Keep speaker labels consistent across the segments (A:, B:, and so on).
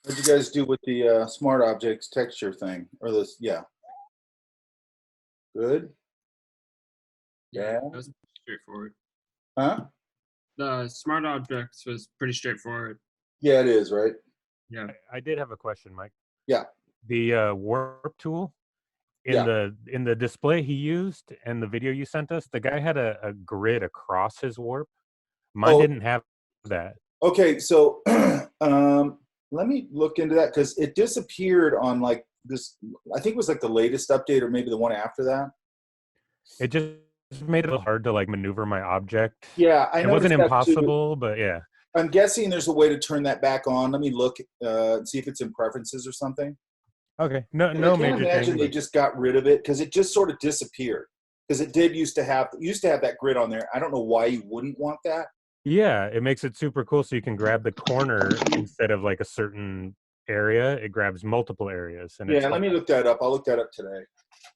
A: What'd you guys do with the smart objects texture thing? Or this, yeah. Good?
B: Yeah,
A: Yeah.
B: that was straightforward.
A: Huh?
B: The smart objects was pretty straightforward.
A: Yeah, it is, right?
B: Yeah.
C: I did have a question, Mike.
A: Yeah.
C: The warp tool in the display he used and the video you sent us, the guy had a grid across his warp. Mine didn't have that.
A: Okay, so let me look into that because it disappeared on like this. I think it was like the latest update or maybe the one after that.
C: It just made it hard to like maneuver my object.
A: Yeah, I
C: It
A: noticed
C: wasn't
A: that
C: impossible,
A: too.
C: but yeah.
A: I'm guessing there's a way to turn that back on. Let me look and see if it's in preferences or something.
C: Okay, no
A: I can't
C: major
A: imagine
C: thing.
A: they just got rid of it because it just sort of disappeared. Because it did used to have that grid on there. I don't know why you wouldn't want that.
C: Yeah, it makes it super cool so you can grab the corner instead of like a certain area. It grabs multiple areas. And
A: Yeah, let me look that up. I'll look that up today.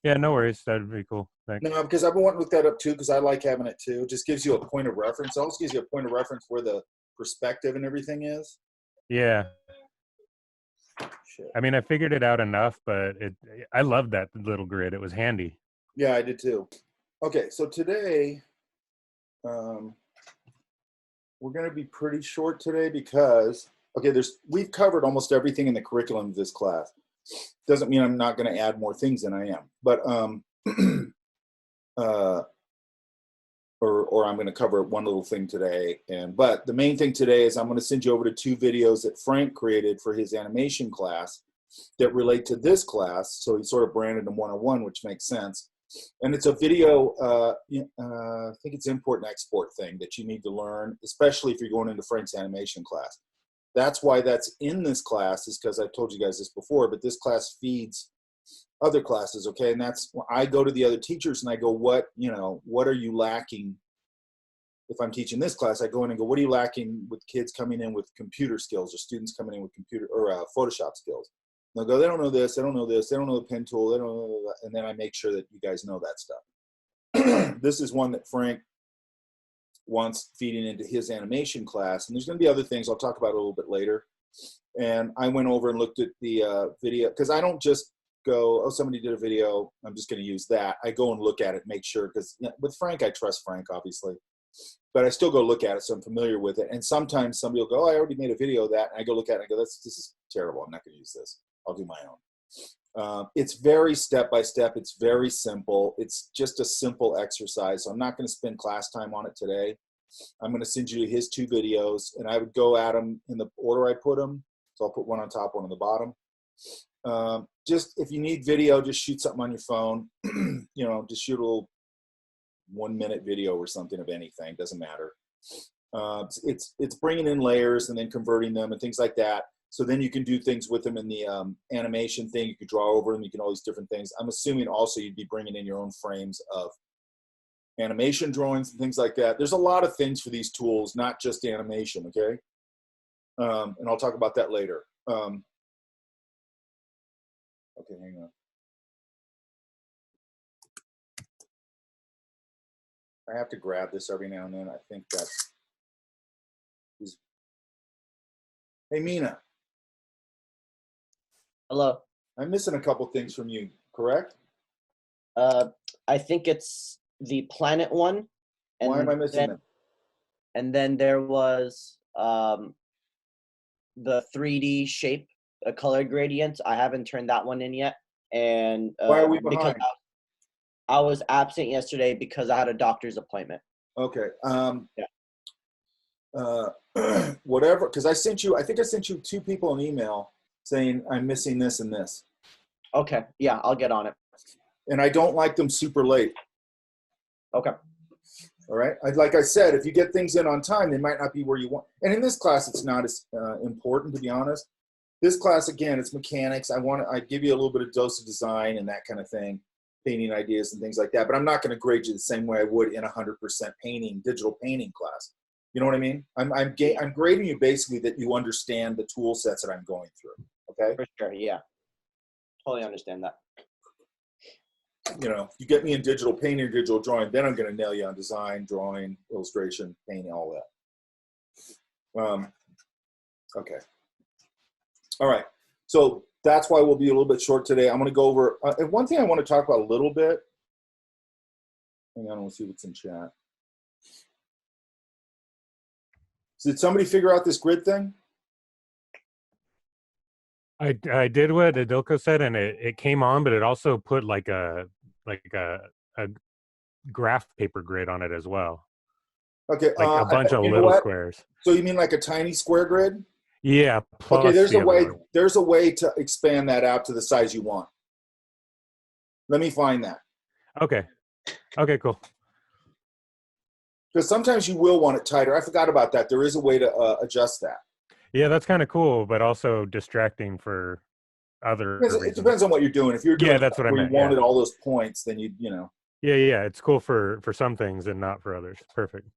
C: Yeah, no worries. That would be cool. Thanks.
A: No, because I've been wanting to look that up too because I like having it too. It just gives you a point of reference. It also gives you a point of reference where the perspective and everything is.
C: Yeah.
A: Shit.
C: I mean, I figured it out enough, but I loved that little grid. It was handy.
A: Yeah, I did too. Okay, so today we're going to be pretty short today because, okay, we've covered almost everything in the curriculum of this class. Doesn't mean I'm not going to add more things than I am, but or I'm going to cover one little thing today. But the main thing today is I'm going to send you over to 2 videos that Frank created for his animation class that relate to this class. So he sort of branded them one-on-one, which makes sense. And it's a video, I think it's import and export thing that you need to learn, especially if you're going into Frank's animation class. That's why that's in this class, is because I've told you guys this before, but this class feeds other classes, okay? And that's when I go to the other teachers and I go, what are you lacking? If I'm teaching this class, I go in and go, what are you lacking with kids coming in with computer skills or students coming in with computer or Photoshop skills? They'll go, they don't know this, they don't know this, they don't know the pen tool, they don't know that. And then I make sure that you guys know that stuff. This is one that Frank wants feeding into his animation class. And there's going to be other things I'll talk about a little bit later. And I went over and looked at the video, because I don't just go, oh, somebody did a video, I'm just going to use that. I go and look at it, make sure, because with Frank, I trust Frank, obviously. But I still go look at it, so I'm familiar with it. And sometimes somebody will go, oh, I already made a video of that. And I go look at it and I go, this is terrible. I'm not going to use this. I'll do my own. It's very step-by-step. It's very simple. It's just a simple exercise. So I'm not going to spend class time on it today. I'm going to send you his 2 videos, and I would go at them in the order I put them. So I'll put one on top, one on the bottom. Just if you need video, just shoot something on your phone. Just shoot a little 1-minute video or something of anything. Doesn't matter. It's bringing in layers and then converting them and things like that. So then you can do things with them in the animation thing. You could draw over them. You can all these different things. I'm assuming also you'd be bringing in your own frames of animation drawings and things like that. There's a lot of things for these tools, not just animation, okay? And I'll talk about that later. Okay, hang on. I have to grab this every now and then. I think that's... Hey, Mina.
D: Hello.
A: I'm missing a couple things from you, correct?
D: I think it's the planet one.
A: Why am I missing them?
D: And then there was the 3D shape, a color gradient. I haven't turned that one in yet. And
A: why are we behind?
D: Because I was absent yesterday because I had a doctor's appointment.
A: Okay.
D: Yeah.
A: Whatever, because I think I sent you 2 people an email saying I'm missing this and this.
D: Okay. Yeah, I'll get on it.
A: And I don't like them super late.
D: Okay.
A: All right. Like I said, if you get things in on time, they might not be where you want. And in this class, it's not as important, to be honest. This class, again, it's mechanics. I give you a little bit of dose of design and that kind of thing, painting ideas and things like that. But I'm not going to grade you the same way I would in 100% digital painting class. You know what I mean? I'm grading you basically that you understand the tool sets that I'm going through. Okay.
D: For sure. Yeah. Totally understand that.
A: You get me in digital painting or digital drawing, then I'm going to nail you on design, drawing, illustration, painting, all that. Okay. All right. So that's why we'll be a little bit short today. I'm going to go over and one thing I want to talk about a little bit. Hang on, we'll see what's in chat. So did somebody figure out this grid thing?
C: I did what Adilko said, and it came on, but it also put like a graph paper grid on it as well,
A: Okay.
C: like a bunch of
A: you know
C: little
A: what?
C: squares.
A: So you mean like a tiny square grid?
C: Yeah. Plus
A: Okay. There's
C: the
A: a
C: other
A: way.
C: one.
A: There's a way to expand that out to the size you want. Let me find that.
C: Okay. Okay. Cool.
A: Because sometimes you will want it tighter. I forgot about that. There is a way to adjust that.
C: Yeah, that's kind of cool, but also distracting for other
A: It
C: reasons.
A: depends on what you're doing. If you're doing
C: that's what I
A: where
C: meant.
A: you wanted all those points, then you know.
C: Yeah, it's cool for some things and not for others. Perfect.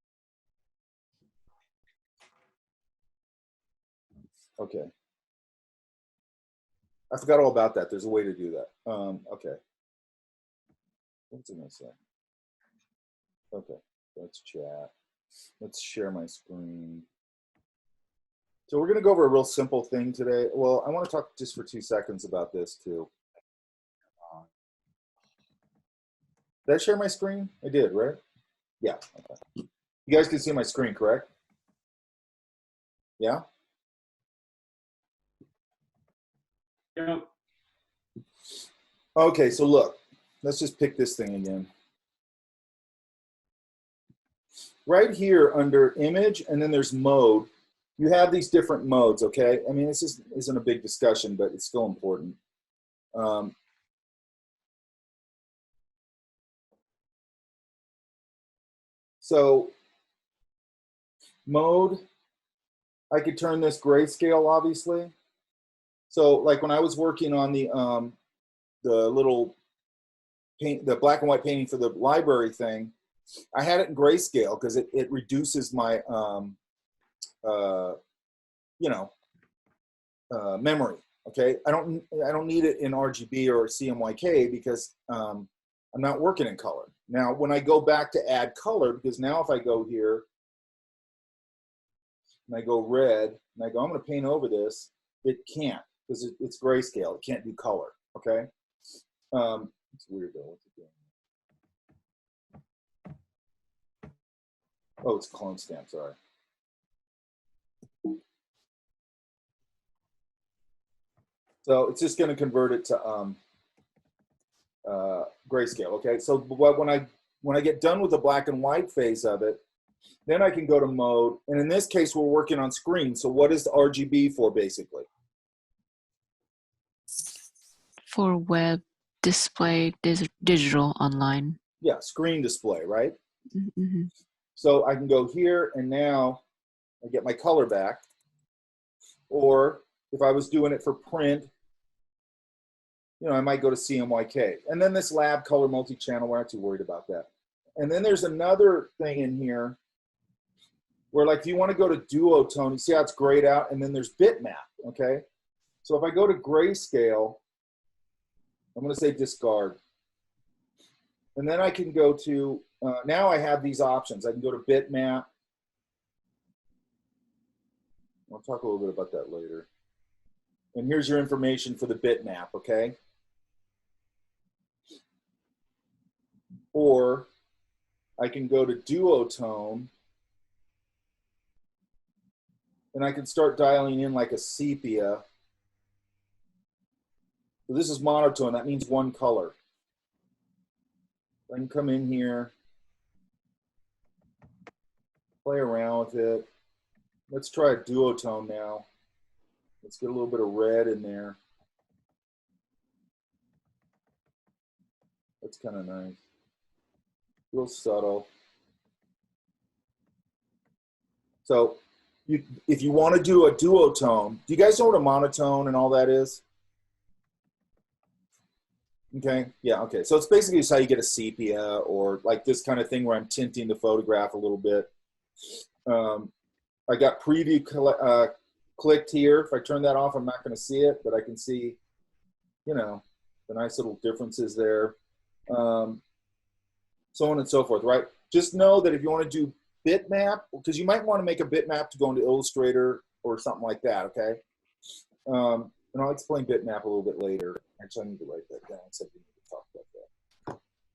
A: Okay. I forgot all about that. There's a way to do that. Okay. What's it gonna say? Okay. Let's chat. Let's share my screen. So we're going to go over a real simple thing today. Well, I want to talk just for 2 seconds about this too. Did I share my screen? I did, right? Yeah. Okay. You guys can see my screen, correct? Yeah?
B: Yep.
A: Okay, so look, let's just pick this thing again. Right here under image, and then there's mode, you have these different modes, okay? I mean, this isn't a big discussion, but it's still important. So mode, I could turn this grayscale, obviously. So like when I was working on the little paint, the black and white painting for the library thing, I had it in grayscale because it reduces my memory. Okay, I don't need it in RGB or CMYK because I'm not working in color. Now when I go back to add color, because now if I go here and I go red and I go I'm going to paint over this, it can't because it's grayscale. It can't do color. Okay, it's weird though. What's it doing? Oh, it's clone stamp. Sorry. So it's just going to convert it to grayscale. Okay. So when I get done with the black and white phase of it, then I can go to mode. And in this case, we're working on screen. So what is the RGB for basically?
E: For web display digital online.
A: Yeah, screen display, right?
E: Mm-hmm.
A: So I can go here and now I get my color back. Or if I was doing it for print, I might go to CMYK. And then this lab color multi-channel, we're not too worried about that. And then there's another thing in here where like if you want to go to Duotone, you see how it's grayed out, and then there's Bitmap, okay? So if I go to grayscale, I'm going to say discard. And then I can go to, now I have these options. I can go to Bitmap. I'll talk a little bit about that later. And here's your information for the bitmap, okay? Or I can go to Duotone and I can start dialing in like a sepia. So this is monotone, that means one color. I can come in here, play around with it. Let's try a duotone now. Let's get a little bit of red in there. That's kind of nice. Real subtle. So if you want to do a duotone, do you guys know what a monotone and all that is? Okay, yeah, okay. So it's basically just how you get a sepia or like this kind of thing where I'm tinting the photograph a little bit. I got preview clicked here. If I turn that off, I'm not going to see it, but I can see, the nice little differences there. So on and so forth, right? Just know that if you want to do bitmap, because you might want to make a bitmap to go into Illustrator or something like that, okay? And I'll explain Bitmap a little bit later. Actually, I need to write that down so we need to talk about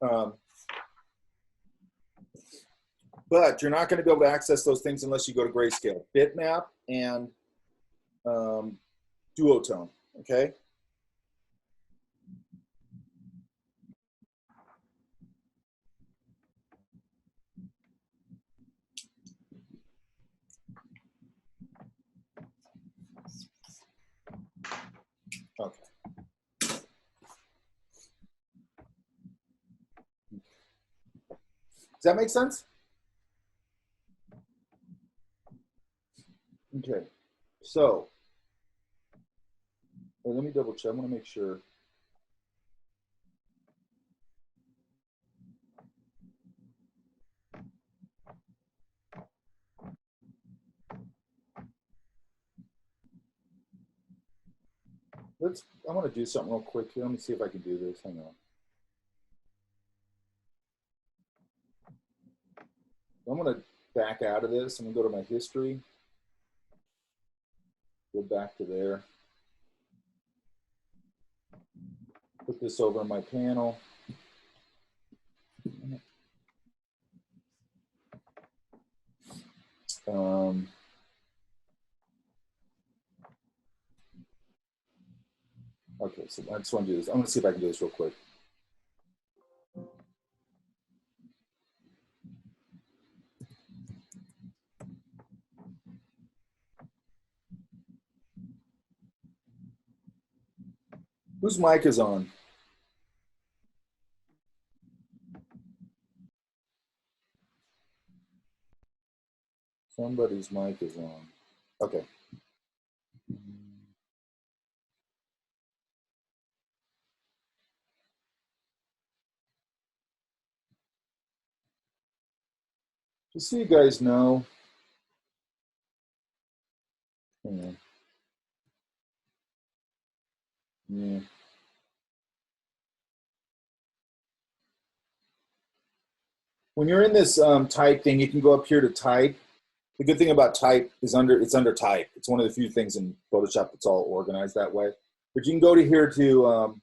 A: that. But you're not going to be able to access those things unless you go to Grayscale. Bitmap and Duotone, okay? Okay. Does that make sense? Okay. So, well, let me double check. I want to make sure. I want to do something real quick here. Let me see if I can do this. Hang on. I'm going to back out of this. I'm going to go to my history. Go back to there. Put this over on my panel. Okay, so I just want to do this. I'm going to see if I can do this real quick. Whose mic is on? Somebody's mic is on. Okay. Just so you guys know, hang on. Yeah. When you're in this type thing, you can go up here to type. The good thing about type is it's under type. It's one of the few things in Photoshop that's all organized that way. But you can go to here to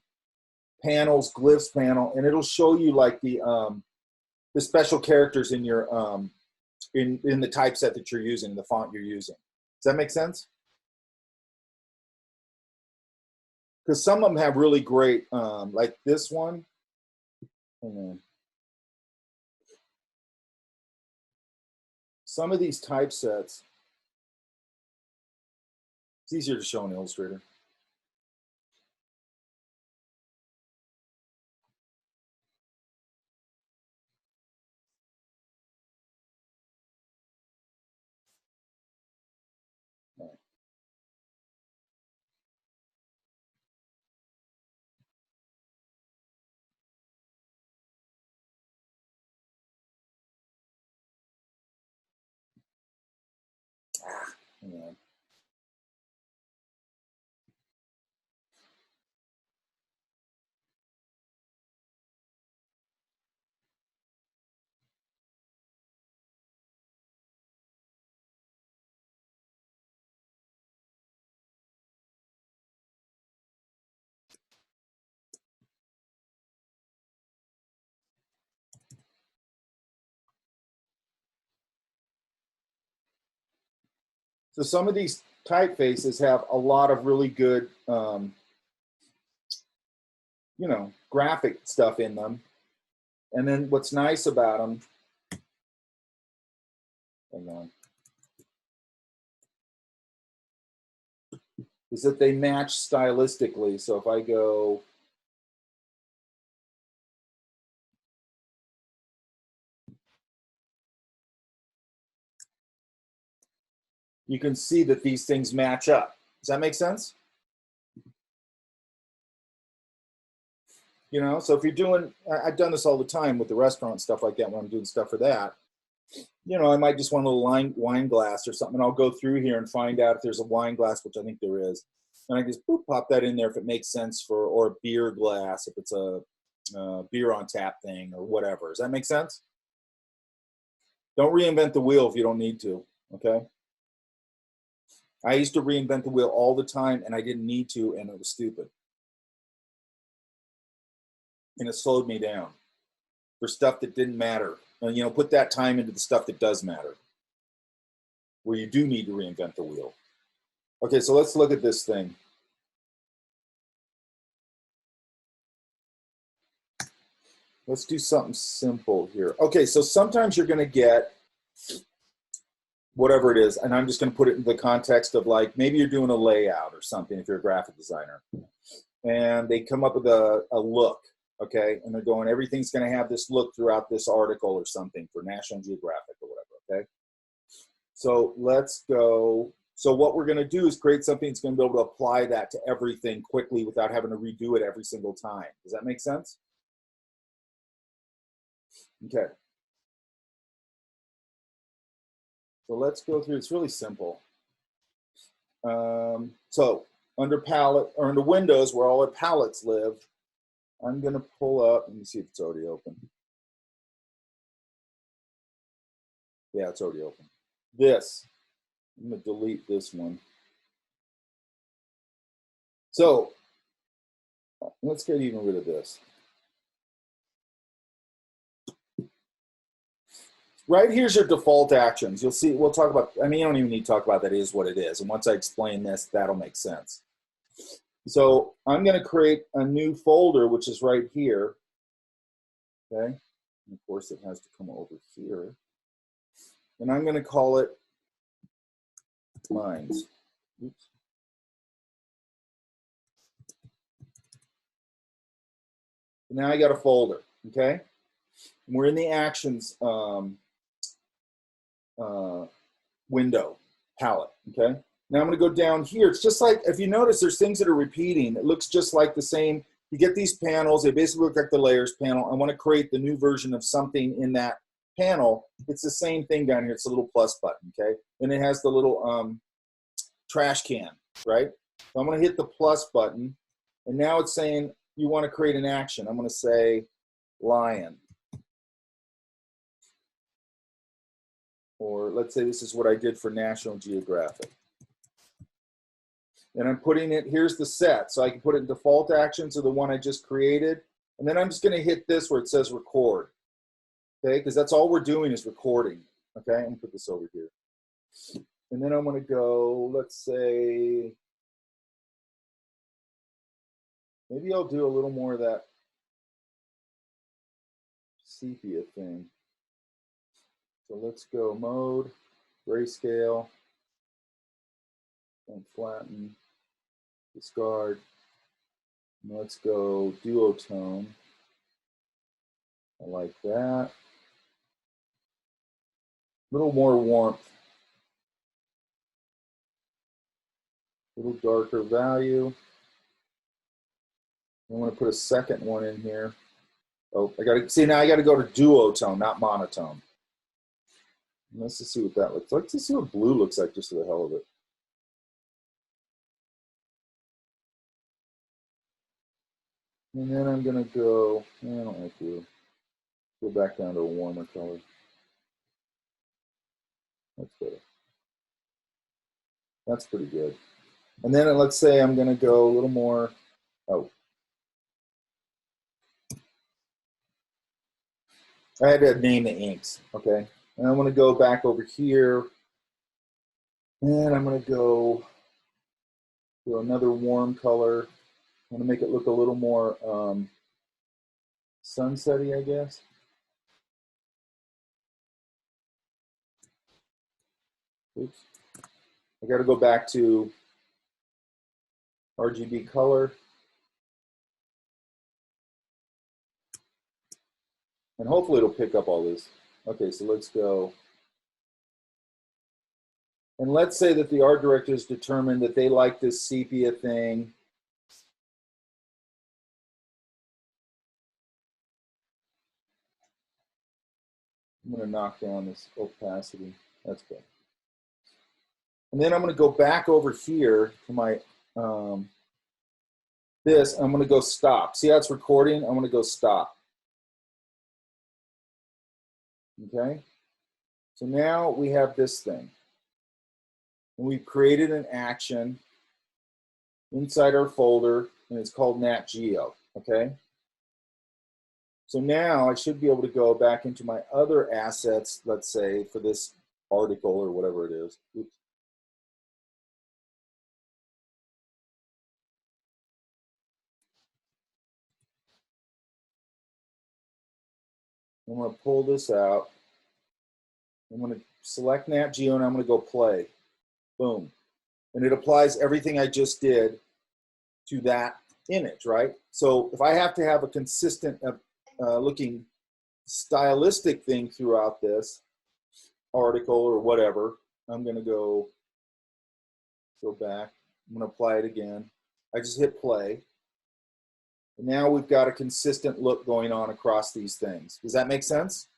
A: panels, glyphs panel, and it'll show you like the special characters in your in the typeset that you're using, the font you're using. Does that make sense? Because some of them have really great, like this one. Hang on. Some of these typesets, it's easier to show in Illustrator. Hang on. So some of these typefaces have a lot of really good, you know, graphic stuff in them. And then what's nice about them, hang on, is that they match stylistically. So if I go, you can see that these things match up. Does that make sense? You know, so if you're doing, I've done this all the time with the restaurant stuff like that when I'm doing stuff for that. You know, I might just want a little wine glass or something, and I'll go through here and find out if there's a wine glass, which I think there is. And I just boop, pop that in there if it makes sense for, or a beer glass if it's a beer on tap thing or whatever. Does that make sense? Don't reinvent the wheel if you don't need to, okay? I used to reinvent the wheel all the time, and I didn't need to, and it was stupid. And it slowed me down for stuff that didn't matter. And, you know, put that time into the stuff that does matter, where you do need to reinvent the wheel. Okay, so let's look at this thing. Let's do something simple here. Okay, so sometimes you're going to get whatever it is, and I'm just going to put it in the context of, like, maybe you're doing a layout or something if you're a graphic designer, and they come up with a look, okay, and they're going, everything's going to have this look throughout this article or something for National Geographic or whatever, okay? So let's go. So what we're going to do is create something that's going to be able to apply that to everything quickly without having to redo it every single time. Does that make sense? Okay. So let's go through. It's really simple. So under palette, or under Windows, where all our palettes live, I'm going to pull up. Let me see if it's already open. Yeah, it's already open. This. I'm going to delete this one. So let's get even rid of this. Right here's your default actions. You'll see, we'll talk about, I mean, you don't even need to talk about that. It is what it is. And once I explain this, that'll make sense. So I'm going to create a new folder, which is right here. Okay. And of course, it has to come over here. And I'm going to call it Lines. Oops. Now I got a folder. Okay. And we're in the Actions window palette, okay? Now I'm gonna go down here. It's just like, if you notice, there's things that are repeating. It looks just like the same. You get these panels, they basically look like the layers panel. I wanna create the new version of something in that panel. It's the same thing down here. It's a little plus button, okay? And it has the little trash can, right? So I'm gonna hit the plus button, and now it's saying you wanna create an action. I'm gonna say lion. Or let's say this is what I did for National Geographic. And I'm putting it, here's the set. So I can put it in default actions of the one I just created. And then I'm just gonna hit this where it says record. Okay, because that's all we're doing is recording. Okay, I'm gonna put this over here. And then I'm gonna go, let's say, maybe I'll do a little more of that sepia thing. So let's go mode, grayscale, and flatten, discard. And let's go duotone. I like that. A little more warmth. A little darker value. I'm going to put a second one in here. Oh, I got to see now. I got to go to duotone, not monotone. And let's just see what that looks like. Let's just see what blue looks like, just for the hell of it. And then I'm going to go. I don't like blue. Go back down to a warmer color. That's better. That's pretty good. And then let's say I'm going to go a little more. Oh. I had to name the inks, okay? And I'm going to go back over here, and I'm going to go to another warm color. I'm going to make it look a little more sunsetty, I guess. Oops. I got to go back to RGB color. And hopefully it'll pick up all this. Okay, so let's go. And let's say that the art directors determined that they like this sepia thing. I'm going to knock down this opacity. That's good. And then I'm going to go back over here to my this. I'm going to go stop. See how it's recording? I'm going to go stop. Okay. So now we have this thing. And we've created an action inside our folder, and it's called Nat Geo, okay? So now I should be able to go back into my other assets, let's say, for this article or whatever it is. Oops. I'm going to pull this out. I'm going to select Nat Geo, and I'm going to go play. Boom. And it applies everything I just did to that image, right? So if I have to have a consistent looking stylistic thing throughout this article or whatever, I'm going to go back. I'm going to apply it again. I just hit play. And now we've got a consistent look going on across these things. Does that make sense?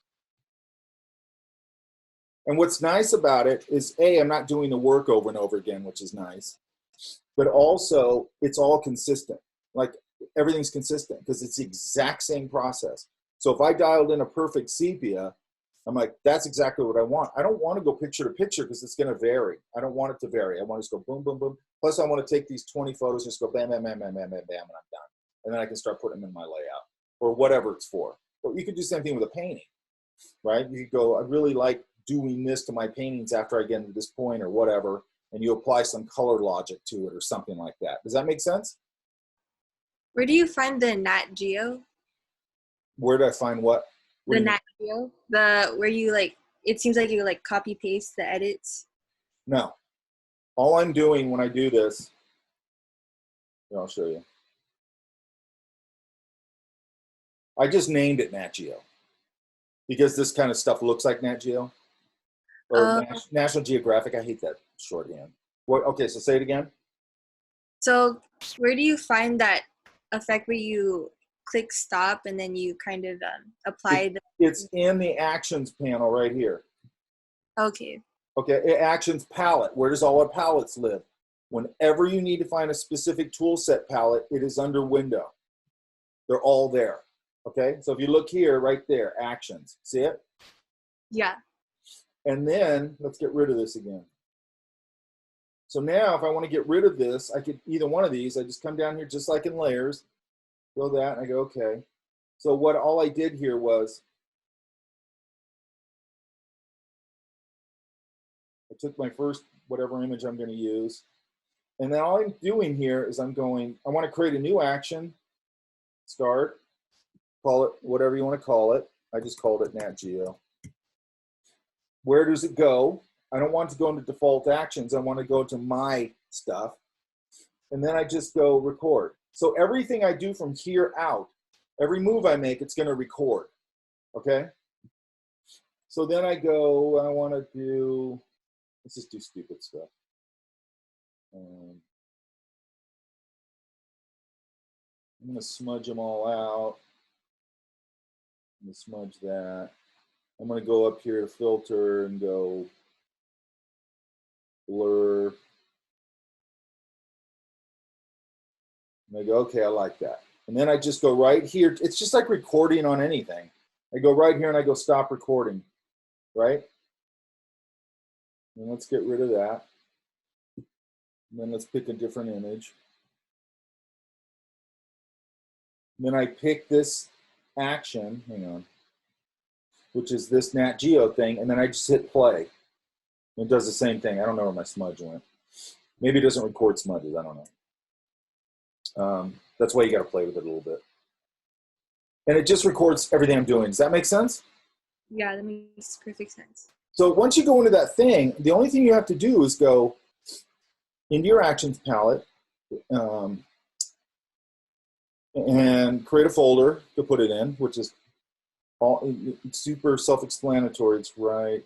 A: And what's nice about it is, A, I'm not doing the work over and over again, which is nice. But also, it's all consistent. Like, everything's consistent because it's the exact same process. So if I dialed in a perfect sepia, I'm like, that's exactly what I want. I don't want to go picture to picture because it's going to vary. I don't want it to vary. I want to just go boom, boom, boom. Plus, I want to take these 20 photos, just go bam, bam, bam, bam, bam, bam, bam, and I'm done. And then I can start putting them in my layout or whatever it's for. But you could do the same thing with a painting, right? You could go, I really like doing this to my paintings after I get to this point or whatever, and you apply some color logic to it or something like that. Does that make sense?
F: Where do you find the Nat Geo?
A: Where did I find what?
F: The Nat Geo? Where you like, it seems like you like copy paste the edits.
A: No. All I'm doing when I do this, here, I'll show you. I just named it Nat Geo because this kind of stuff looks like Nat Geo or National Geographic. I hate that shorthand. What? Okay, so say it again.
F: So where do you find that effect where you click stop and then you kind of apply
A: It's in the actions panel right here.
F: Okay.
A: Okay, actions palette. Where does all our palettes live? Whenever you need to find a specific tool set palette, it is under window. They're all there. Okay, so if you look here, right there, actions. See it?
F: Yeah.
A: And then let's get rid of this again. So now if I want to get rid of this, I could either one of these, I just come down here just like in layers, go that, and I go, okay. So what all I did here was I took my first whatever image I'm going to use, and then all I'm doing here is I'm going, I want to create a new action, start, call it whatever you want to call it. I just called it Nat Geo. Where does it go? I don't want to go into default actions. I want to go to my stuff. And then I just go record. So everything I do from here out, every move I make, it's going to record. Okay? So then I go, I want to do, let's just do stupid stuff. I'm going to smudge them all out. I'm going to smudge that. I'm going to go up here to filter and go blur. And I go, okay, I like that. And then I just go right here. It's just like recording on anything. I go right here and I go stop recording, right? And let's get rid of that. And then let's pick a different image. And then I pick this action, hang on, which is this Nat Geo thing, and then I just hit play. And it does the same thing. I don't know where my smudge went. Maybe it doesn't record smudges, I don't know. That's why you got to play with it a little bit. And it just records everything I'm doing. Does that make sense?
F: Yeah, that makes perfect sense.
A: So once you go into that thing, the only thing you have to do is go into your actions palette and create a folder to put it in, which is all super self-explanatory. It's right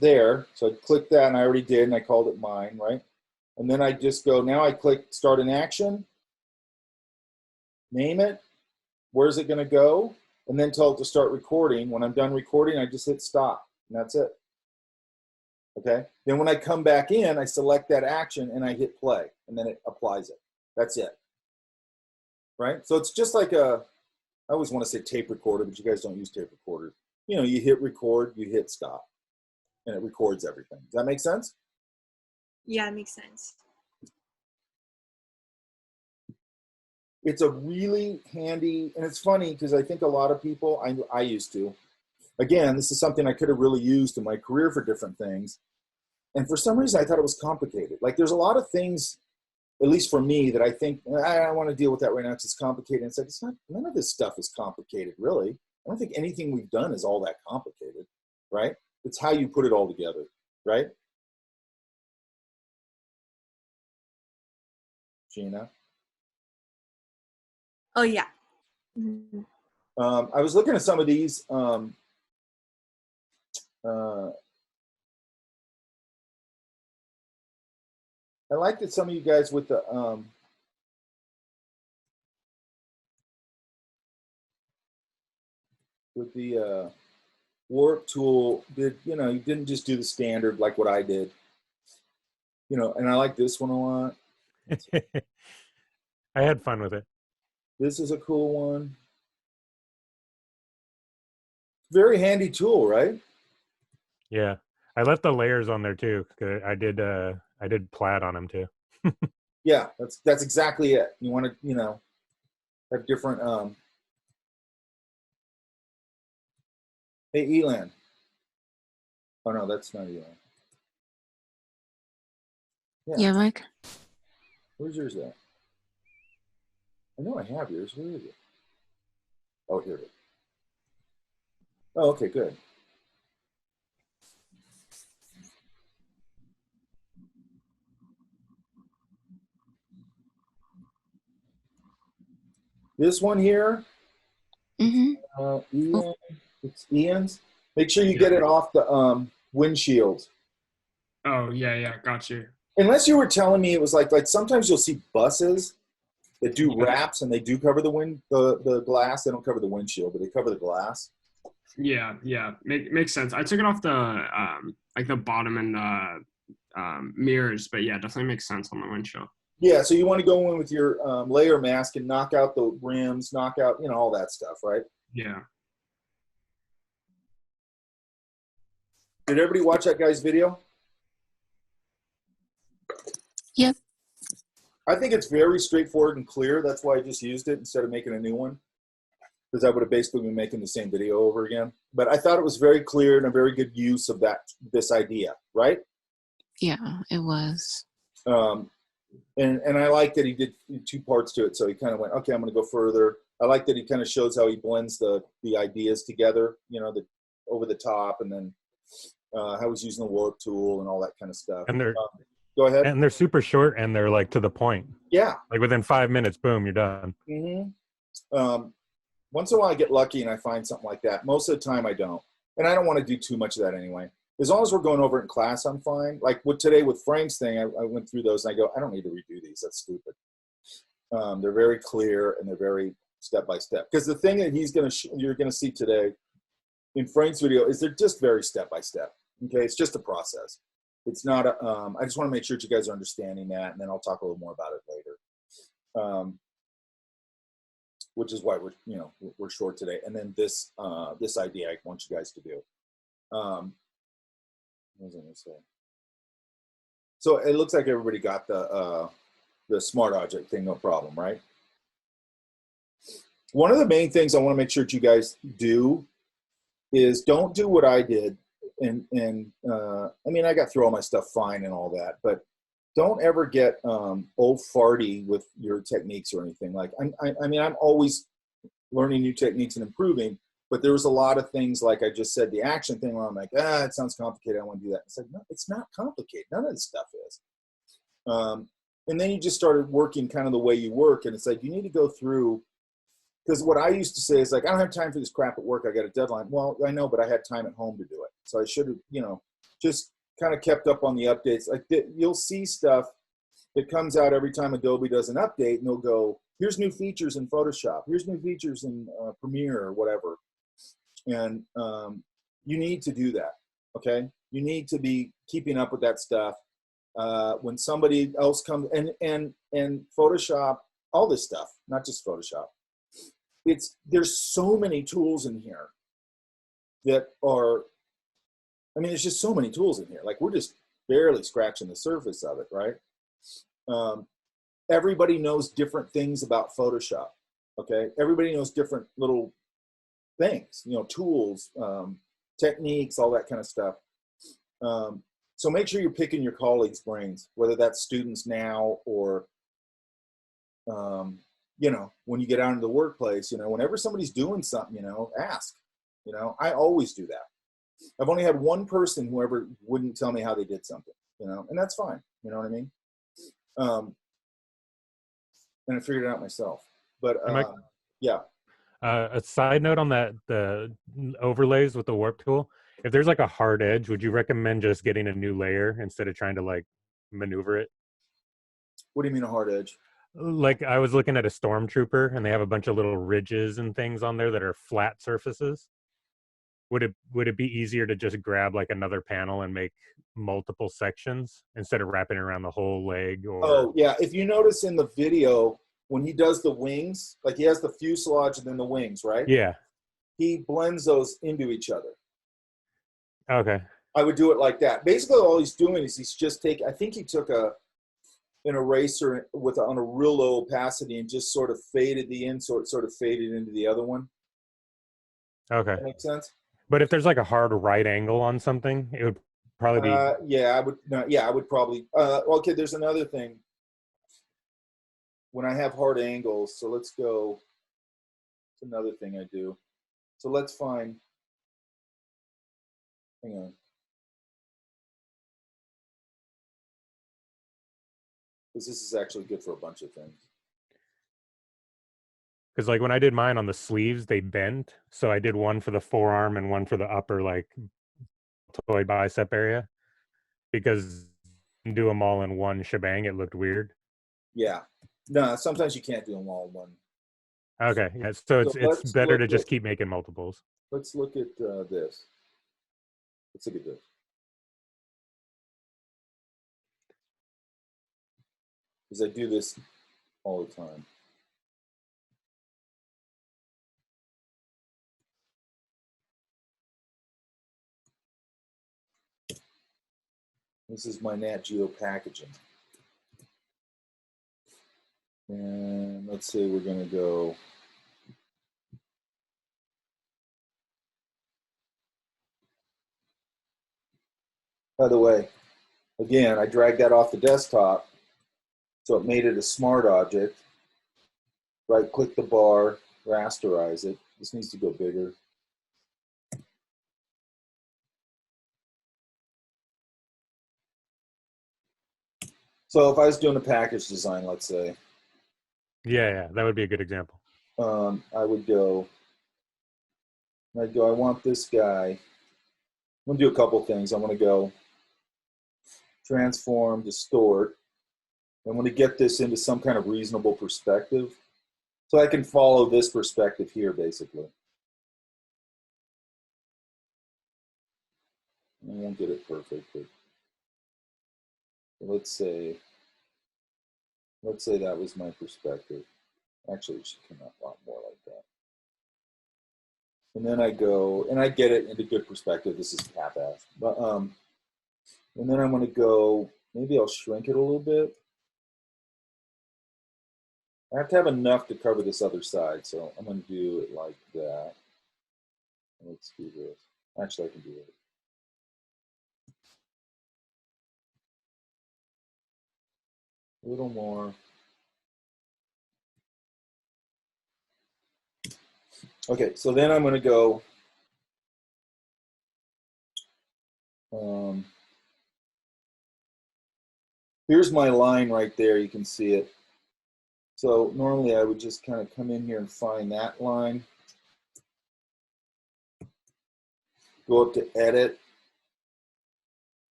A: there. So I click that, and I already did, and I called it mine, right? And then I just go, now I click start an action, name it, where's it going to go, and then tell it to start recording. When I'm done recording, I just hit stop, and that's it. Okay? Then when I come back in, I select that action, and I hit play, and then it applies it. That's it. Right? So it's just like I always want to say tape recorder, but you guys don't use tape recorders. You know, you hit record, you hit stop. and it records everything. Does that make sense?
F: Yeah, it makes sense.
A: It's a really handy, and it's funny because I think a lot of people, I used to, again, this is something I could have really used in my career for different things. And for some reason, I thought it was complicated. Like there's a lot of things, at least for me, that I think, I don't want to deal with that right now because it's complicated. And it's like, it's not, none of this stuff is complicated, really. I don't think anything we've done is all that complicated, right? It's how you put it all together, right? Gina?
F: Oh yeah. Mhm.
A: I was looking at some of these. I like that some of you guys with the warp tool did, you know, you didn't just do the standard like what I did, you know, and I like this one a lot.
C: I had fun with it.
A: This is a cool one. Very handy tool, right?
C: Yeah, I left the layers on there too. 'Cause I did plaid on them too.
A: Yeah, that's exactly it. You want to, you know, have different hey Elan. Oh no, that's not Elan.
E: Yeah, Mike.
A: Where's yours at? I know I have yours. Where is it? Oh, here it is. Oh, okay, good. This one here,
E: Mm-hmm.
A: Ian, it's Ian's. Make sure you get it off the windshield.
B: Oh, yeah, got you.
A: Unless you were telling me it was like sometimes you'll see buses that do wraps and they do cover the glass. They don't cover the windshield, but they cover the glass.
B: Yeah, makes sense. I took it off the like the bottom and the mirrors, but yeah, definitely makes sense on the windshield.
A: Yeah, so you want to go in with your layer mask and knock out the rims, knock out, you know, all that stuff, right?
B: Yeah.
A: Did everybody watch that guy's video?
E: Yep.
A: I think it's very straightforward and clear. That's why I just used it instead of making a new one, because I would have basically been making the same video over again. But I thought it was very clear and a very good use of this idea, right?
E: Yeah, it was.
A: And I like that he did 2 parts to it. So he kind of went, okay, I'm going to go further. I like that he kind of shows how he blends the ideas together, you know, the over the top, and then how he's using the warp tool and all that kind of stuff.
C: And they're
A: go ahead.
C: and they're super short and they're like to the point.
A: Yeah.
C: Like within 5 minutes, boom, you're done.
A: Mm-hmm. Once in a while I get lucky and I find something like that. Most of the time I don't. And I don't want to do too much of that anyway. As long as we're going over it in class, I'm fine. Like today with Frank's thing, I went through those and I go, I don't need to redo these. That's stupid. They're very clear and they're very step by step. Because the thing that you're gonna see today in Frank's video is they're just very step by step. Okay, it's just a process. It's not a. I just want to make sure that you guys are understanding that, and then I'll talk a little more about it later. Which is why we're short today. And then this idea I want you guys to do. What was I going to say? So it looks like everybody got the smart object thing, no problem, right? One of the main things I want to make sure that you guys do is don't do what I did. And I mean, I got through all my stuff fine and all that, but don't ever get old farty with your techniques or anything. Like, I mean, I'm always learning new techniques and improving, but there was a lot of things, like I just said, the action thing where I'm like, it sounds complicated, I want to do that. It's like, no, it's not complicated. None of this stuff is. And then you just started working kind of the way you work, and it's like, you need to go through, because what I used to say is like, I don't have time for this crap at work. I got a deadline. Well, I know, but I had time at home to do it. So I should have, just kind of kept up on the updates. Like you'll see stuff that comes out every time Adobe does an update, and they'll go, here's new features in Photoshop. Here's new features in Premiere or whatever. And you need to do that, okay? You need to be keeping up with that stuff. When somebody else comes, and Photoshop, all this stuff, not just Photoshop. There's so many tools in here that are I mean, there's just so many tools in here. Like we're just barely scratching the surface of it, right? Everybody knows different things about Photoshop, okay? Everybody knows different little things, you know, tools, techniques, all that kind of stuff. So make sure you're picking your colleagues' brains, whether that's students now or, you know, when you get out into the workplace, you know, whenever somebody's doing something, you know, ask. You know, I always do that. I've only had one person who ever wouldn't tell me how they did something, you know, and that's fine. You know what I mean? And I figured it out myself. But yeah.
C: A side note on that, the overlays with the warp tool, if there's like a hard edge, would you recommend just getting a new layer instead of trying to like maneuver it?
A: What do you mean a hard edge?
C: Like I was looking at a stormtrooper and they have a bunch of little ridges and things on there that are flat surfaces. Would it be easier to just grab like another panel and make multiple sections instead of wrapping around the whole leg? Or
A: oh yeah, if you notice in the video when he does the wings, like he has the fuselage and then the wings, right?
C: Yeah.
A: He blends those into each other.
C: Okay.
A: I would do it like that. Basically, all he's doing is he's just taking. I think he took an eraser on a real low opacity and just sort of faded the in, so it sort of faded into the other one.
C: Okay.
A: That makes sense.
C: But if there's like a hard right angle on something, it would probably be.
A: Yeah, I would. No, yeah, I would probably. Okay, there's another thing. When I have hard angles, so let's go. It's another thing I do. So let's find. Hang on. Because this is actually good for a bunch of things.
C: Because like when I did mine on the sleeves, they bent. So I did one for the forearm and one for the upper like deltoid bicep area. Because do them all in one shebang, it looked weird.
A: Yeah. No, sometimes you can't do them all in one.
C: Okay. Yeah, so it's better to just keep making multiples.
A: Let's look at this. Let's look at this. Because I do this all the time. This is my Nat Geo packaging. And let's say we're going to go. By the way, again, I dragged that off the desktop, so it made it a smart object. Right-click the bar, rasterize it. This needs to go bigger. So if I was doing a package design, let's say.
C: Yeah, that would be a good example.
A: I would go, I want this guy. I'm going to do a couple things. I want to go transform, distort. I want to get this into some kind of reasonable perspective. So I can follow this perspective here, basically. I won't get it perfect, but let's say that was my perspective. Actually, it should come out a lot more like that. And then I go, and I get it into good perspective. This is half-assed. But, and then I'm going to go, maybe I'll shrink it a little bit. I have to have enough to cover this other side, so I'm going to do it like that. Let's do this. Actually, I can do it. A little more. Okay, so then I'm going to go. Here's my line right there. You can see it. So normally I would just kind of come in here and find that line. Go up to edit.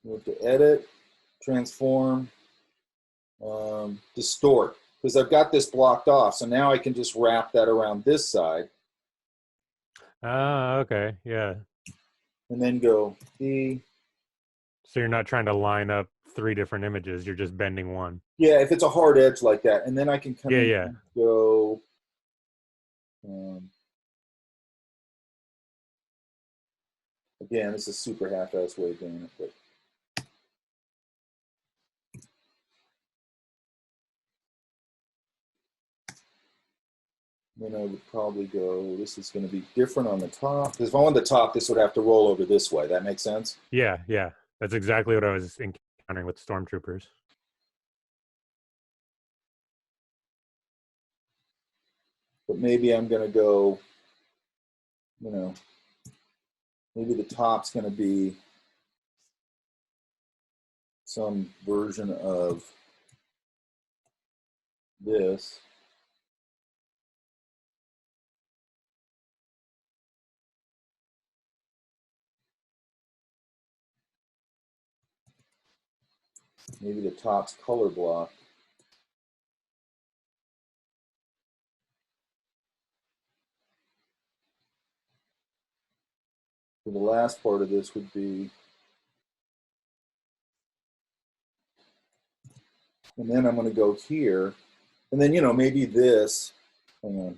A: Go up to edit, transform, distort. Because I've got this blocked off. So now I can just wrap that around this side.
C: Ah, okay, yeah.
A: And then go B.
C: So you're not trying to line up 3 different images. You're just bending one.
A: Yeah, if it's a hard edge like that. And then I can come in
C: Yeah.
A: and go. Again, this is super half-ass way of doing it, but then I would probably go, this is going to be different on the top. Because if I wanted the top, this would have to roll over this way. That makes sense?
C: Yeah, yeah. That's exactly what I was encountering with stormtroopers.
A: But maybe I'm going to go, you know, maybe the top's going to be some version of this. Maybe the top's color block. So the last part of this would be, and then I'm going to go here, and then, you know, maybe this, hang on.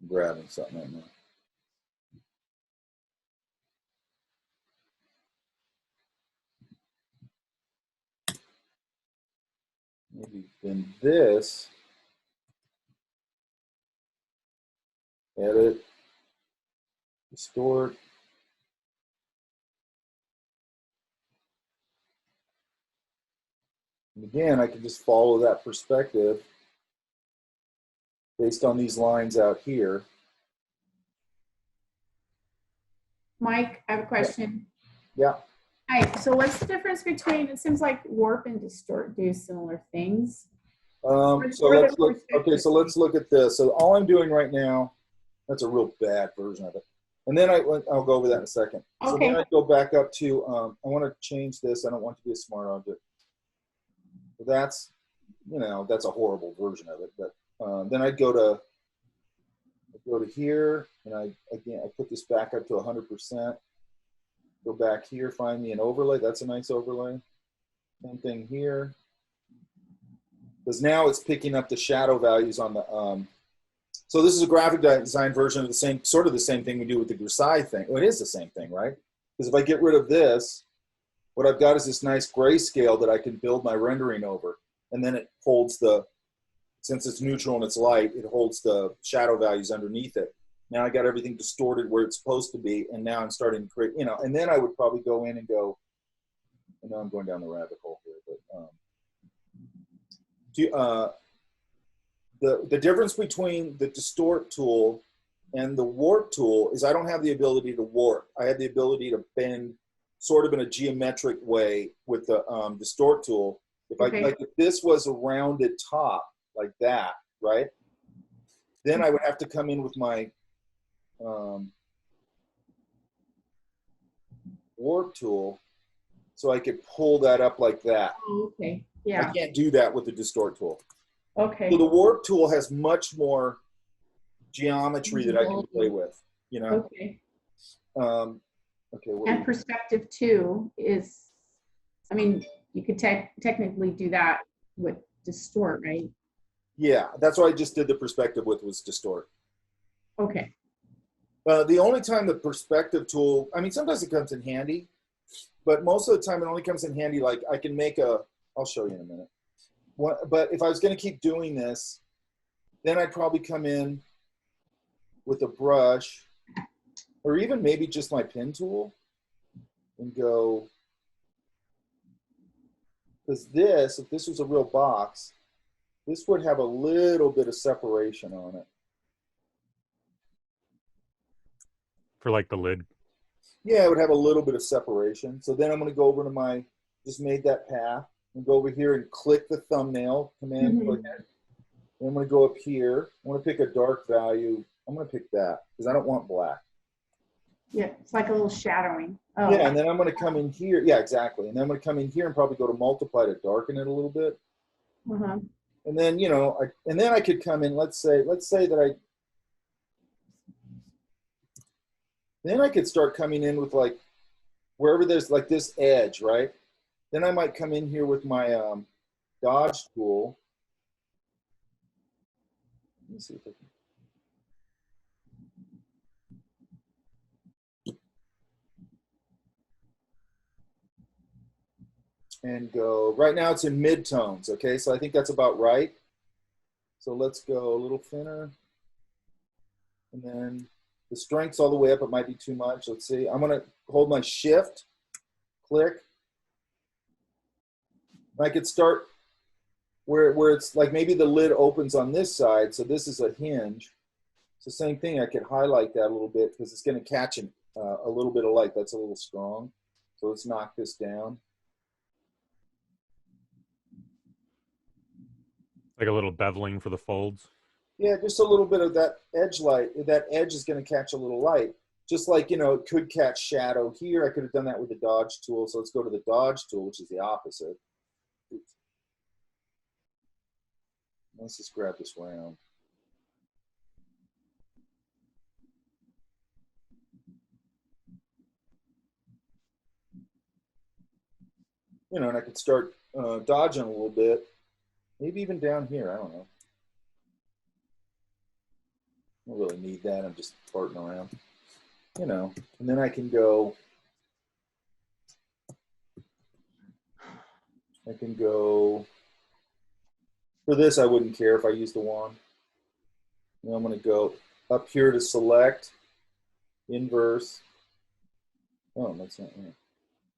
A: I'm grabbing something right now. Maybe then this, edit, distort. And again, I can just follow that perspective based on these lines out here.
G: Mike, I have a question.
A: Yeah.
G: Hi, so what's the difference between, it seems like warp and distort do similar things.
A: So let's look, okay, so let's look at this. So all I'm doing right now, that's a real bad version of it. And then I'll go over that in a second. So
G: Okay.
A: then I go back up to, I want to change this. I don't want to be a smart object. So that's, you know, that's a horrible version of it. But then I'd go to here, and I put this back up to 100%. Go back here, find me an overlay. That's a nice overlay. Same thing here. Because now it's picking up the shadow values on the, so this is a graphic design version of the same, sort of the same thing we do with the Versailles thing. Well, it is the same thing, right? Because if I get rid of this, what I've got is this nice grayscale that I can build my rendering over. And then it holds the, since it's neutral and it's light, it holds the shadow values underneath it. Now I got everything distorted where it's supposed to be, and now I'm starting to create, you know, and then I would probably go in and go, I know I'm going down the rabbit hole here, but the difference between the distort tool and the warp tool is I don't have the ability to warp. I have the ability to bend sort of in a geometric way with the distort tool. If like if this was a rounded top like that, right? Then I would have to come in with my warp tool so I could pull that up like that.
G: Oh, okay. Yeah.
A: I can't do that with the distort tool.
G: Okay.
A: So the warp tool has much more geometry that I can play with, you know?
G: Okay.
A: Okay.
G: And perspective 2 is, I mean, you could technically do that with distort, right?
A: Yeah, that's what I just did the perspective with, was distort.
G: Okay.
A: The only time the perspective tool, I mean, sometimes it comes in handy, but most of the time it only comes in handy, like I can make a, I'll show you in a minute. But if I was going to keep doing this, then I'd probably come in with a brush, or even maybe just my pen tool, and go, because this, if this was a real box, this would have a little bit of separation on it.
C: For like the lid.
A: Yeah, it would have a little bit of separation. So then I'm going to go over to my, just made that path, and go over here and click the thumbnail, command click it. And I'm going to go up here. I want to pick a dark value. I'm going to pick that because I don't want black.
G: Yeah, it's like a little shadowing. Oh.
A: Yeah, and then I'm going to come in here. Yeah, exactly. And then I'm going to come in here and probably go to multiply to darken it a little bit.
G: Uh-huh.
A: And then, you know, and then I could come in, let's say that then I could start coming in with like, wherever there's like this edge, right? Then I might come in here with my dodge tool. Let me see if I can. And go, right now it's in mid-tones, okay? So I think that's about right. So let's go a little thinner. And then the strength's all the way up, it might be too much. Let's see, I'm gonna hold my shift, click. I could start where it's like maybe the lid opens on this side, so this is a hinge. It's the same thing, I could highlight that a little bit because it's gonna catch a little bit of light. That's a little strong. So let's knock this down.
C: Like a little beveling for the folds.
A: Yeah, just a little bit of that edge light. That edge is going to catch a little light. Just like, you know, it could catch shadow here. I could have done that with the dodge tool. So let's go to the dodge tool, which is the opposite. Oops. Let's just grab this round. You know, and I could start dodging a little bit. Maybe even down here. I don't know. I don't really need that. I'm just farting around. You know, and then I can go. For this, I wouldn't care if I use the wand. Now I'm going to go up here to select, inverse. Oh, that's not right.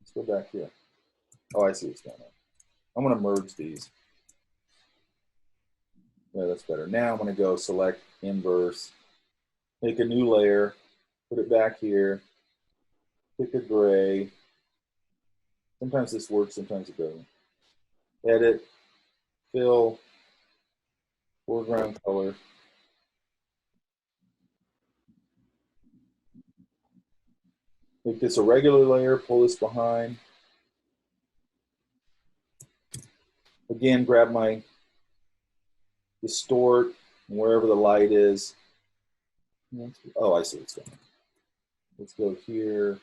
A: Let's go back here. Oh, I see what's going on. I'm going to merge these. Yeah, that's better. Now I'm going to go select, inverse, make a new layer, put it back here, pick a gray. Sometimes this works, sometimes it doesn't. Edit, fill, foreground color. Make this a regular layer, pull this behind. Again, grab my distort, wherever the light is. Oh, I see what's going on. Let's go here.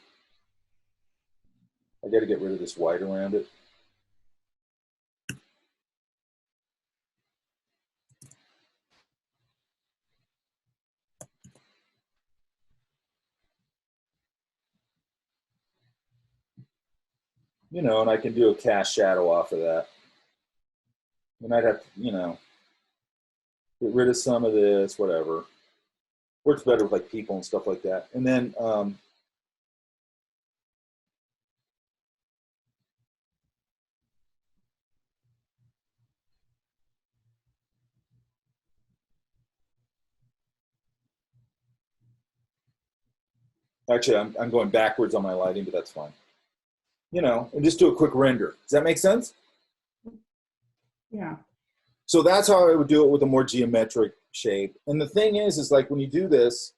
A: I got to get rid of this white around it. You know, and I can do a cast shadow off of that. And I'd have to, you know, get rid of some of this, whatever. Works better with like people and stuff like that. And then actually, I'm going backwards on my lighting, but that's fine. You know, and just do a quick render. Does that make sense?
G: Yeah.
A: So that's how I would do it with a more geometric shape. And the thing is like when you do this,